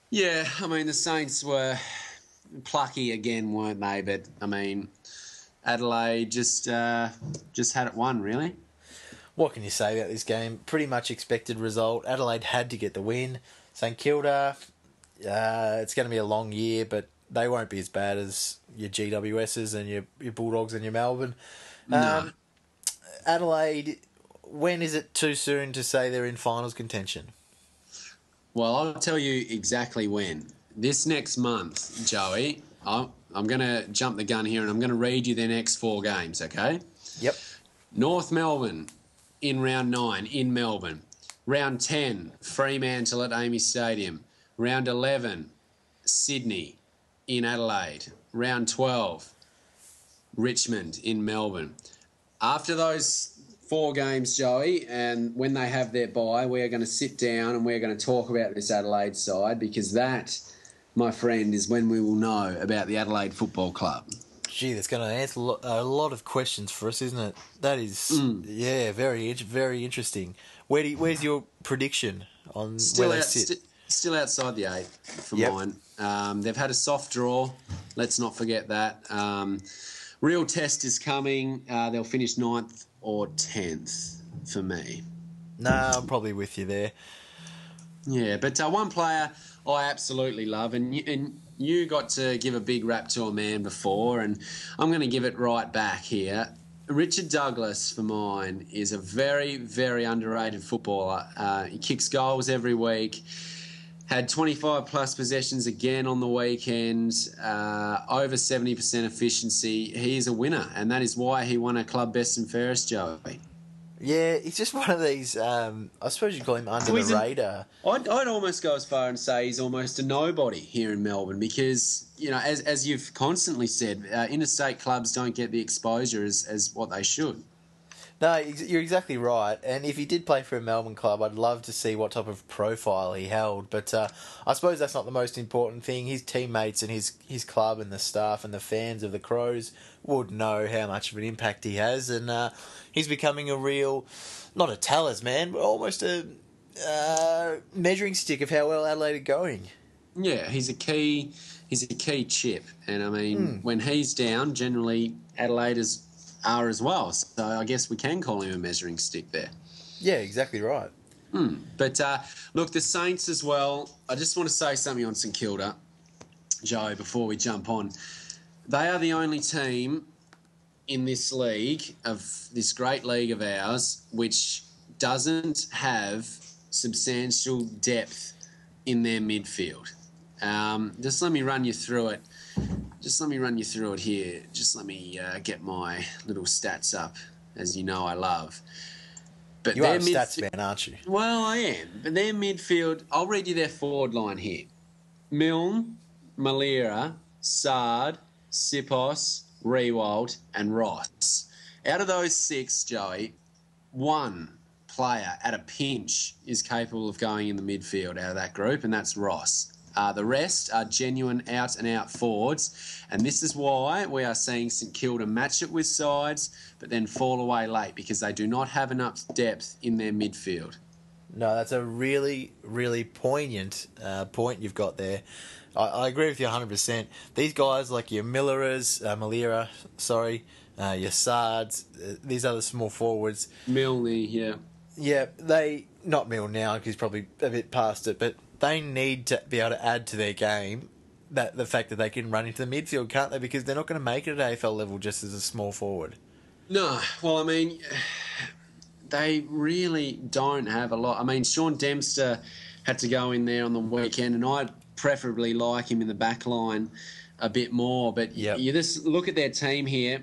Speaker 1: yeah, I mean the Saints were plucky again, weren't they? But I mean, Adelaide just had it won, really.
Speaker 2: What can you say about this game? Pretty much expected result. Adelaide had to get the win. St Kilda, it's going to be a long year, but they won't be as bad as your GWSs and your Bulldogs and your Melbourne.
Speaker 1: No.
Speaker 2: Adelaide, when is it too soon to say they're in finals contention?
Speaker 1: Well, I'll tell you exactly when. This next month, Joey, I'm going to jump the gun here and I'm going to read you their next 4 games, okay?
Speaker 2: Yep.
Speaker 1: North Melbourne in round 9 in Melbourne. Round 10, Fremantle at Amy Stadium. Round 11, Sydney in Adelaide. Round 12, Richmond in Melbourne. After those 4 games, Joey, and when they have their bye, we are going to sit down and we're going to talk about this Adelaide side, because that, my friend, is when we will know about the Adelaide Football Club.
Speaker 2: Gee, that's going to answer a lot of questions for us, isn't it? That is, yeah, very interesting. Where's your prediction on where they sit?
Speaker 1: Still outside the 8 for mine. They've had a soft draw. Let's not forget that. Real test is coming. They'll finish 9th or 10th for me.
Speaker 2: No, I'm probably with you there.
Speaker 1: Yeah, but one player I absolutely love, and you got to give a big rap to a man before, and I'm going to give it right back here. Richard Douglas, for mine, is a very, very underrated footballer. He kicks goals every week. Had 25-plus possessions again on the weekend, over 70% efficiency. He is a winner, and that is why he won a club best and fairest, Joey.
Speaker 2: Yeah, he's just one of these, I suppose you'd call him under the radar.
Speaker 1: I'd almost go as far and say he's almost a nobody here in Melbourne because, as you've constantly said, interstate clubs don't get the exposure as what they should.
Speaker 2: No, you're exactly right. And if he did play for a Melbourne club, I'd love to see what type of profile he held. But I suppose that's not the most important thing. His teammates and his club and the staff and the fans of the Crows would know how much of an impact he has. And he's becoming a real, not a talisman, but almost a measuring stick of how well Adelaide are going.
Speaker 1: Yeah, he's a key chip. And, I mean, when he's down, generally Adelaide are as well. So I guess we can call him a measuring stick there.
Speaker 2: Yeah, exactly right.
Speaker 1: But, look, the Saints as well, I just want to say something on St Kilda, Joe, before we jump on. They are the only team in this league, of this great league of ours, which doesn't have substantial depth in their midfield. Just let me run you through it. Here. Just let me get my little stats up, as you know I love. But
Speaker 2: you are a stats man, aren't you?
Speaker 1: Well, I am. But their midfield, I'll read you their forward line here. Milne, Malira, Sard, Sipos, Rewald and Ross. Out of those 6, Joey, 1 player at a pinch is capable of going in the midfield out of that group, and that's Ross. The rest are genuine out-and-out forwards, and this is why we are seeing St Kilda match it with sides but then fall away late, because they do not have enough depth in their midfield.
Speaker 2: No, that's a really, really poignant point you've got there. I agree with you 100%. These guys like your Malira, your Sards, these other small forwards.
Speaker 1: Milne, yeah.
Speaker 2: Yeah, not Milne now because he's probably a bit past it, but they need to be able to add to their game the fact that they can run into the midfield, can't they? Because they're not going to make it at AFL level just as a small forward. No,
Speaker 1: well, I mean, they really don't have a lot. I mean, Sean Dempster had to go in there on the weekend, and I'd preferably like him in the back line a bit more. But you just look at their team here,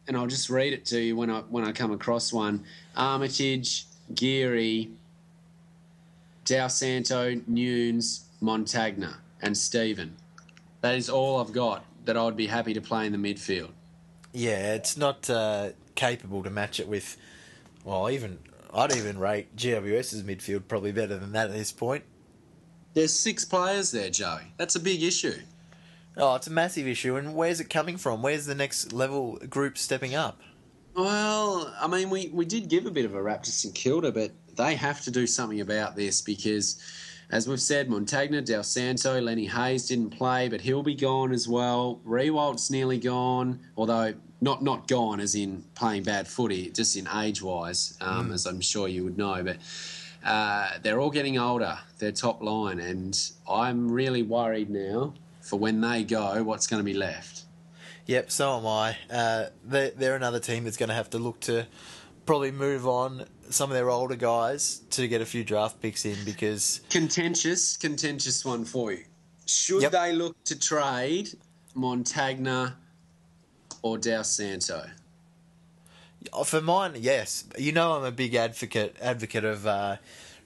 Speaker 1: and I'll just read it to you when I come across one. Armitage, Geary, Dao Santo, Nunes, Montagna, and Stephen. That is all I've got that I would be happy to play in the midfield.
Speaker 2: Yeah, it's not capable to match it with. Well, I'd even rate GWS's midfield probably better than that at this point.
Speaker 1: There's 6 players there, Joey. That's a big issue.
Speaker 2: Oh, it's a massive issue. And where's it coming from? Where's the next level group stepping up?
Speaker 1: Well, I mean, we did give a bit of a rap to St Kilda, but they have to do something about this because, as we've said, Montagna, Del Santo, Lenny Hayes didn't play, but he'll be gone as well. Rewalt's nearly gone, although not gone as in playing bad footy, just in age-wise, as I'm sure you would know. But they're all getting older, their top line, and I'm really worried now for when they go, what's going to be left.
Speaker 2: Yep, so am I. They're another team that's going to have to look to probably move on some of their older guys to get a few draft picks in because... Contentious
Speaker 1: one for you. Should they look to trade Montagna or Dao Santo?
Speaker 2: For mine, yes. You know I'm a big advocate of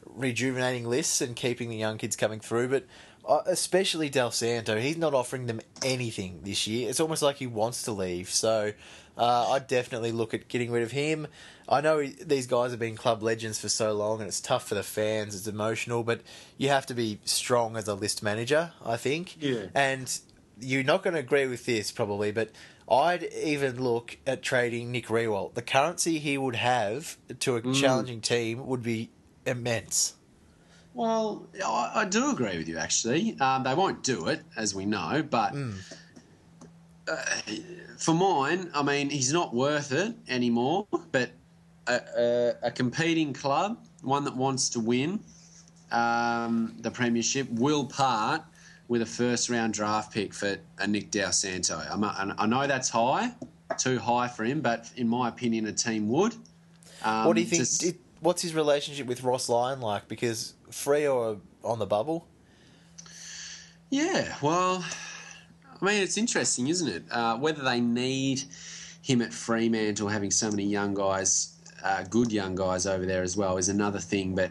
Speaker 2: rejuvenating lists and keeping the young kids coming through, but especially Del Santo. He's not offering them anything this year. It's almost like he wants to leave. So I'd definitely look at getting rid of him. I know these guys have been club legends for so long, and it's tough for the fans. It's emotional, but you have to be strong as a list manager, I think.
Speaker 1: Yeah.
Speaker 2: And you're not going to agree with this probably, but I'd even look at trading Nick Riewoldt. The currency he would have to a challenging team would be immense.
Speaker 1: Well, I do agree with you, actually. They won't do it, as we know, but for mine, I mean, he's not worth it anymore, but a competing club, one that wants to win the premiership, will part with a first-round draft pick for a Nick Del Santo. I know that's too high for him, but in my opinion, a team would.
Speaker 2: What do you think? What's his relationship with Ross Lyon like? Because Freo are on the bubble.
Speaker 1: Yeah, well, I mean, it's interesting, isn't it? Whether they need him at Fremantle, having so many young guys, good young guys over there as well, is another thing. But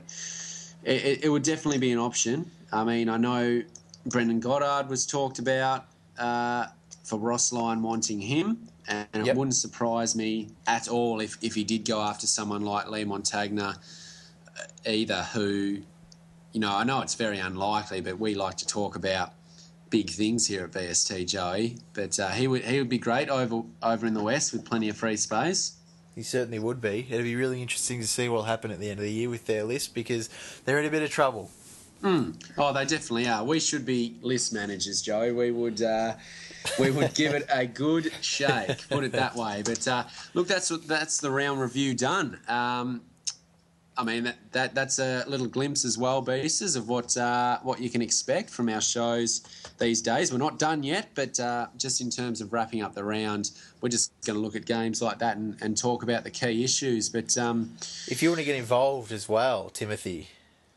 Speaker 1: it would definitely be an option. I mean, I know Brendan Goddard was talked about for Ross Lyon wanting him. And it wouldn't surprise me at all if he did go after someone like Lee Montagna either, who, you know, I know it's very unlikely, but we like to talk about big things here at BST, Joey. But he would be great over in the West with plenty of free space.
Speaker 2: He certainly would be. It'd be really interesting to see what will happen at the end of the year with their list, because they're in a bit of trouble.
Speaker 1: Oh, they definitely are. We should be list managers, Joey. We would give it a good shake, put it that way. But look, that's the round review done. I mean, that's a little glimpse as well, Beasters, of what you can expect from our shows these days. We're not done yet, but just in terms of wrapping up the round, we're just going to look at games like that and talk about the key issues. But
Speaker 2: if you want to get involved as well, Timothy,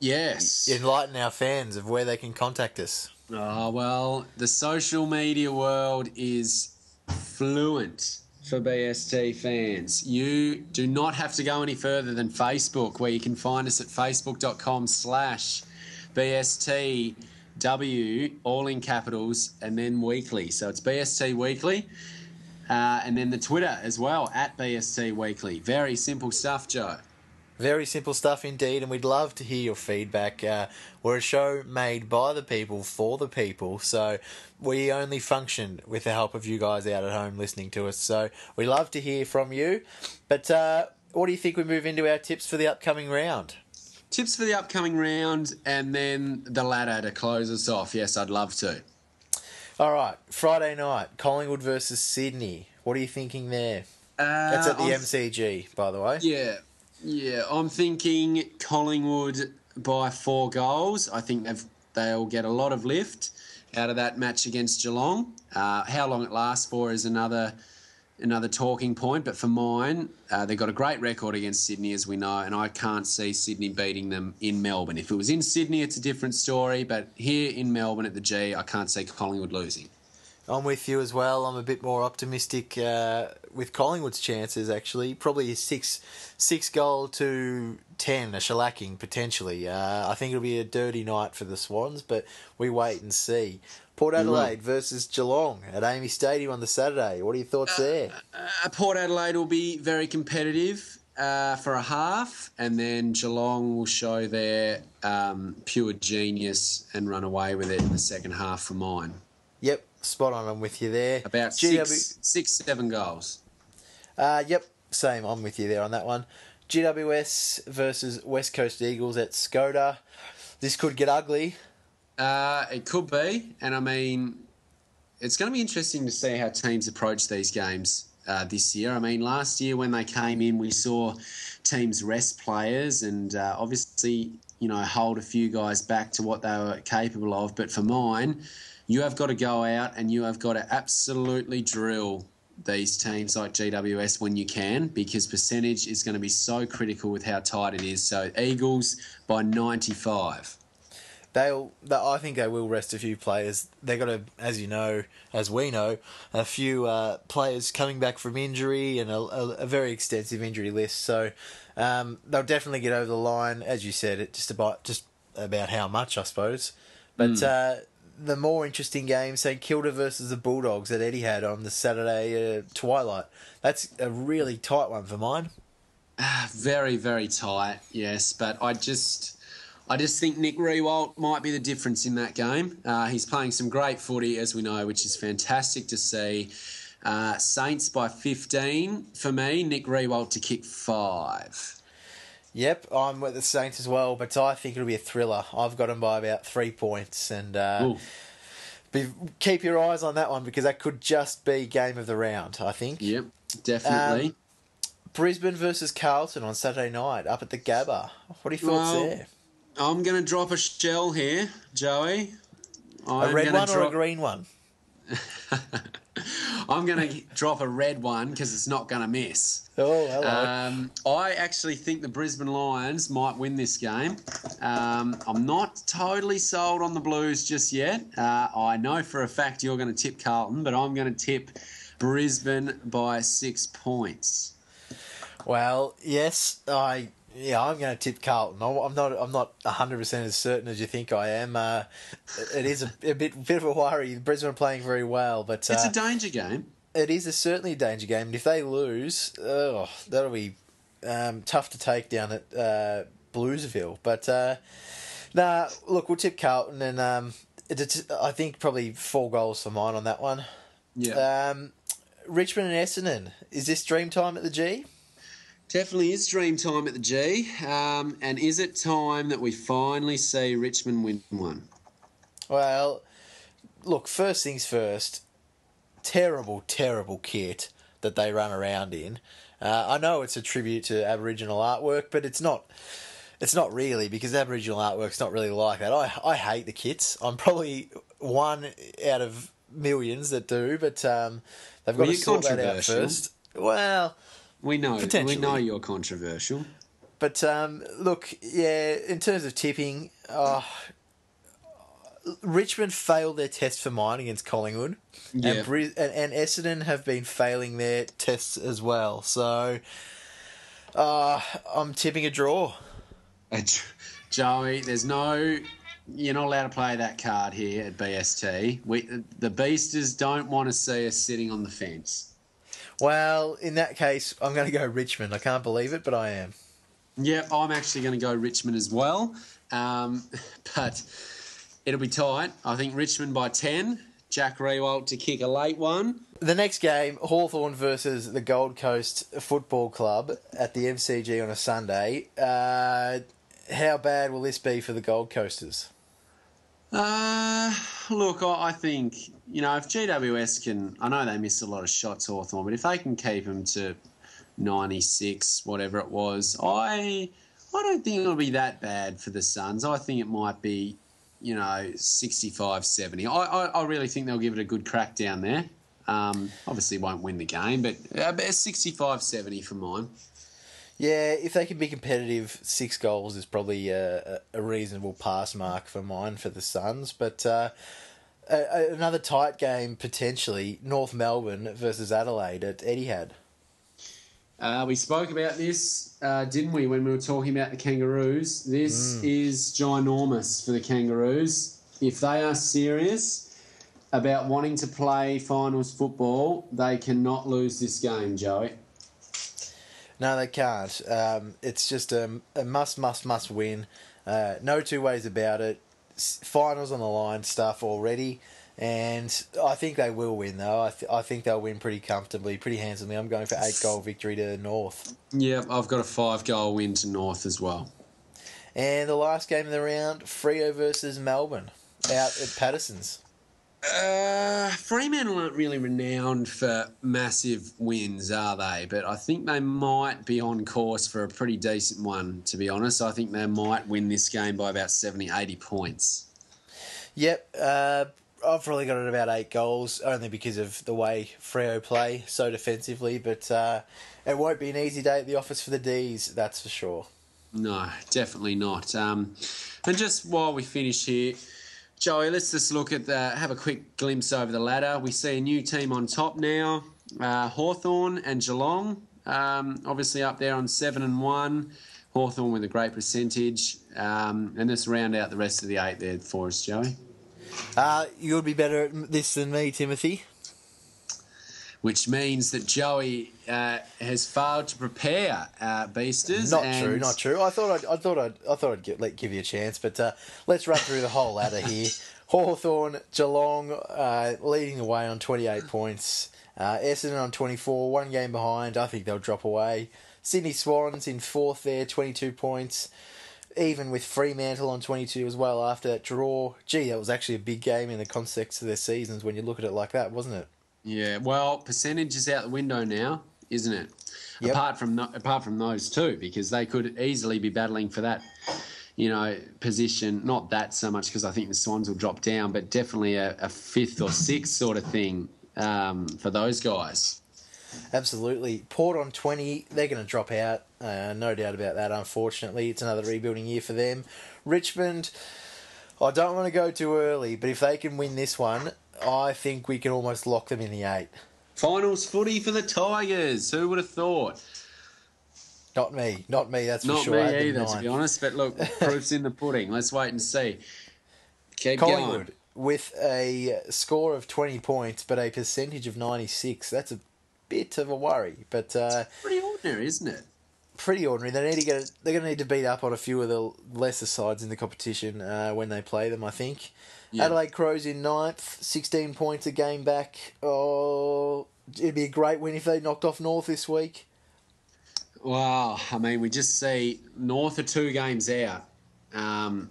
Speaker 1: yes,
Speaker 2: enlighten our fans of where they can contact us.
Speaker 1: Oh, well, the social media world is fluent for BST fans. You do not have to go any further than Facebook, where you can find us at facebook.com/BSTW, all in capitals, and then weekly. So it's BST Weekly. And then the Twitter as well, at BST Weekly. Very simple stuff, Joe.
Speaker 2: Very simple stuff indeed, and we'd love to hear your feedback. We're a show made by the people for the people, so we only function with the help of you guys out at home listening to us. So we love to hear from you. But what do you think we move into our tips for the upcoming round?
Speaker 1: Tips for the upcoming round, and then the ladder to close us off. Yes, I'd love to.
Speaker 2: All right, Friday night, Collingwood versus Sydney. What are you thinking there? That's at the MCG, by the way.
Speaker 1: Yeah, I'm thinking Collingwood by 4 goals. I think they'll get a lot of lift out of that match against Geelong. How long it lasts for is another talking point. But for mine, they've got a great record against Sydney, as we know, and I can't see Sydney beating them in Melbourne. If it was in Sydney, it's a different story. But here in Melbourne at the G, I can't see Collingwood losing. I'm
Speaker 2: with you as well. I'm a bit more optimistic with Collingwood's chances, actually. Probably a 6-goal to 10, a shellacking, potentially. I think it'll be a dirty night for the Swans, but we wait and see. Port Adelaide versus Geelong at Amy Stadium on the Saturday. What are your thoughts there?
Speaker 1: Port Adelaide will be very competitive for a half, and then Geelong will show their pure genius and run away with it in the second half for mine.
Speaker 2: Yep. Spot on, I'm with you there.
Speaker 1: About 6-7 goals.
Speaker 2: Yep, same, I'm with you there on that one. GWS versus West Coast Eagles at Skoda. This could get ugly.
Speaker 1: It could be, and I mean, it's going to be interesting to see how teams approach these games this year. I mean, last year when they came in, we saw teams rest players and obviously, hold a few guys back to what they were capable of. But for mine, you have got to go out and you have got to absolutely drill these teams like GWS when you can, because percentage is going to be so critical with how tight it is. So Eagles by 95.
Speaker 2: I think they will rest a few players. They've got to, as we know, a few players coming back from injury and a very extensive injury list. So they'll definitely get over the line, as you said. It just about how much, I suppose. But the more interesting game, St Kilda versus the Bulldogs that Eddie had on the Saturday twilight. That's a really tight one for mine.
Speaker 1: Very, very tight, yes. But I just think Nick Riewoldt might be the difference in that game. He's playing some great footy, as we know, which is fantastic to see. Saints by 15 for me. Nick Riewoldt to kick 5.
Speaker 2: Yep, I'm with the Saints as well, but I think it'll be a thriller. I've got them by about 3 points, and keep your eyes on that one because that could just be game of the round, I think.
Speaker 1: Yep, definitely.
Speaker 2: Brisbane versus Carlton on Saturday night up at the Gabba. What are your thoughts there?
Speaker 1: I'm going to drop a shell here, Joey.
Speaker 2: A red one or a green one?
Speaker 1: I'm going to drop a red one because it's not going to miss.
Speaker 2: Oh, hello.
Speaker 1: I actually think the Brisbane Lions might win this game. I'm not totally sold on the Blues just yet. I know for a fact you're going to tip Carlton, but I'm going to tip Brisbane by 6 points.
Speaker 2: Well, yes, I'm going to tip Carlton. I'm not 100% as certain as you think I am. It is a bit of a worry. Brisbane are playing very well, but
Speaker 1: it's a danger game.
Speaker 2: It is certainly a danger game, and if they lose, that'll be tough to take down at Bluesville. But look, we'll tip Carlton, and I think probably 4 goals for mine on that one.
Speaker 1: Yeah.
Speaker 2: Richmond and Essendon. Is this dream time at the G?
Speaker 1: Definitely is dream time at the G. And is it time that we finally see Richmond win one?
Speaker 2: Well, look, first things first, terrible, terrible kit that they run around in. I know it's a tribute to Aboriginal artwork, but it's not really, because Aboriginal artwork's not really like that. I hate the kits. I'm probably one out of millions that do, but they've got to sort that out first. Well...
Speaker 1: We know you're controversial.
Speaker 2: But, look, yeah, in terms of tipping, Richmond failed their test for mine against Collingwood. Yeah. And Essendon have been failing their tests as well. So, I'm tipping a draw.
Speaker 1: Joey, you're not allowed to play that card here at BST. The Beasters don't want to see us sitting on the fence.
Speaker 2: Well, in that case, I'm going to go Richmond. I can't believe it, but I am.
Speaker 1: Yeah, I'm actually going to go Richmond as well. But it'll be tight. I think Richmond by 10. Jack Riewoldt to kick a late one.
Speaker 2: The next game, Hawthorn versus the Gold Coast Football Club at the MCG on a Sunday. How bad will this be for the Gold Coasters?
Speaker 1: Look, I think, if GWS can... I know they missed a lot of shots, Hawthorn, but if they can keep them to 96, whatever it was, I don't think it'll be that bad for the Suns. I think it might be, 65, 70. I really think they'll give it a good crack down there. Obviously won't win the game, but 65, 70 for mine.
Speaker 2: Yeah, if they can be competitive, 6 goals is probably a reasonable pass mark for mine for the Suns. But another tight game, potentially, North Melbourne versus Adelaide at Etihad.
Speaker 1: We spoke about this, didn't we, when we were talking about the Kangaroos? This is ginormous for the Kangaroos. If they are serious about wanting to play finals football, they cannot lose this game, Joey.
Speaker 2: No, they can't. It's just a must win. No two ways about it. Finals on the line stuff already. And I think they will win, though. I think they'll win pretty comfortably, pretty handsomely. I'm going for 8-goal victory to North.
Speaker 1: Yeah, I've got a 5-goal win to North as well.
Speaker 2: And the last game of the round, Freo versus Melbourne, out at Patterson's.
Speaker 1: Fremantle aren't really renowned for massive wins, are they? But I think they might be on course for a pretty decent one, to be honest. I think they might win this game by about 70, 80 points.
Speaker 2: Yep. I've probably got it about 8 goals, only because of the way Freo play so defensively. But it won't be an easy day at the office for the Ds, that's for sure.
Speaker 1: No, definitely not. And just while we finish here, Joey, let's just look at have a quick glimpse over the ladder. We see a new team on top now, Hawthorn and Geelong, obviously up there on 7 and 1. Hawthorn with a great percentage, and let's round out the rest of the 8 there for us, Joey.
Speaker 2: You'll be better at this than me, Timothy.
Speaker 1: Which means that Joey has failed to prepare, Beasters.
Speaker 2: Not true. I thought I'd give you a chance, but let's run through the whole ladder here. Hawthorn, Geelong leading the way on 28 points. Essendon on 24, one game behind. I think they'll drop away. Sydney Swans in fourth there, 22 points. Even with Fremantle on 22 as well after that draw. Gee, that was actually a big game in the context of their seasons when you look at it like that, wasn't it?
Speaker 1: Yeah, well, percentage is out the window now, isn't it?
Speaker 2: Yep.
Speaker 1: Apart from those two, because they could easily be battling for that, position. Not that so much because I think the Swans will drop down, but definitely a fifth or sixth sort of thing for those guys.
Speaker 2: Absolutely. Port on 20, they're going to drop out. No doubt about that, unfortunately. It's another rebuilding year for them. Richmond, I don't want to go too early, but if they can win this one, I think we can almost lock them in the 8.
Speaker 1: Finals footy for the Tigers. Who would have thought?
Speaker 2: Not me, that's for sure.
Speaker 1: Not me either, to be honest. But look, proof's in the pudding. Let's wait and see. Keep
Speaker 2: Collingwood,
Speaker 1: going.
Speaker 2: with a score of 20 points, but a percentage of 96. That's a bit of a worry. But
Speaker 1: pretty ordinary, isn't it?
Speaker 2: Pretty ordinary. They're going to need to beat up on a few of the lesser sides in the competition when they play them, I think. Yeah. Adelaide Crows in 9th, 16 points, a game back. Oh, it'd be a great win if they knocked off North this week.
Speaker 1: Well, I mean, we just see North are 2 games out. 2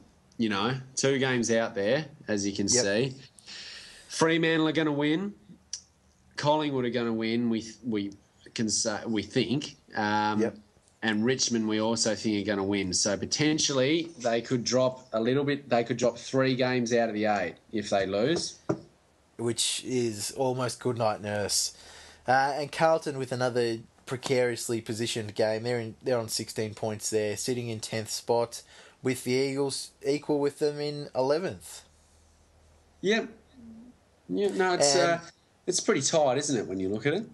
Speaker 1: games out there, as you can see. Fremantle are going to win. Collingwood are going to win. We can say we think. And Richmond, we also think are going to win. So potentially they could drop a little bit. They could drop 3 games out of the 8 if they lose,
Speaker 2: which is almost good night nurse. And Carlton with another precariously positioned game. They're on 16 points there, sitting in 10th spot, with the Eagles equal with them in 11th.
Speaker 1: Yep. Yeah. No, it's pretty tight, isn't it, when you look at it?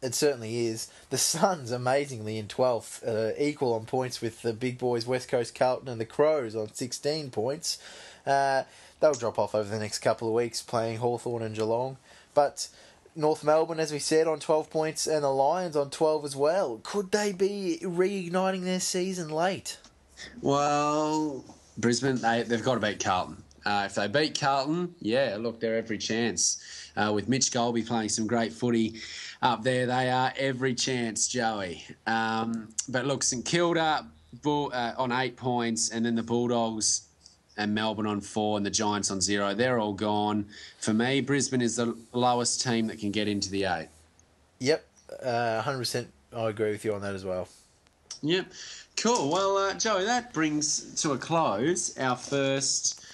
Speaker 2: It certainly is. The Suns, amazingly, in 12th, equal on points with the big boys, West Coast Carlton and the Crows on 16 points. They'll drop off over the next couple of weeks playing Hawthorn and Geelong. But North Melbourne, as we said, on 12 points, and the Lions on 12 as well. Could they be reigniting their season late?
Speaker 1: Well, Brisbane, they've got to beat Carlton. If they beat Carlton, they're every chance. With Mitch Golby playing some great footy up there, they are every chance, Joey. But look, St Kilda on 8 points, and then the Bulldogs and Melbourne on 4 and the Giants on 0. They're all gone. For me, Brisbane is the lowest team that can get into the 8.
Speaker 2: Yep, 100%. I agree with you on that as well.
Speaker 1: Yep. Cool. Well, Joey, that brings to a close our first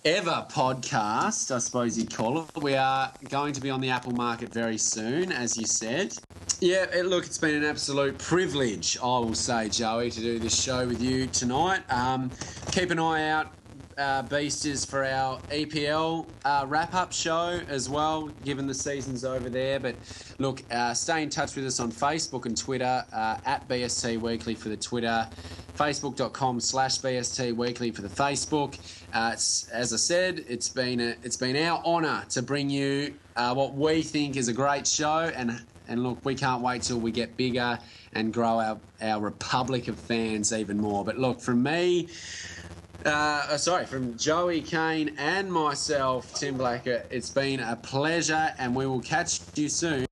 Speaker 1: ever podcast, I suppose you'd call it. We are going to be on the Apple market very soon, as you said. Yeah, it's been an absolute privilege, I will say, Joey, to do this show with you tonight. Keep an eye out, Beasters, for our EPL wrap-up show as well, given the season's over there. But look, stay in touch with us on Facebook and Twitter, at BST Weekly for the Twitter, facebook.com/BST Weekly for the Facebook. As I said, it's been our honour to bring you what we think is a great show, and look, we can't wait till we get bigger and grow our republic of fans even more. But look, from me, from Joey Kane and myself, Tim Blacker, it's been a pleasure, and we will catch you soon.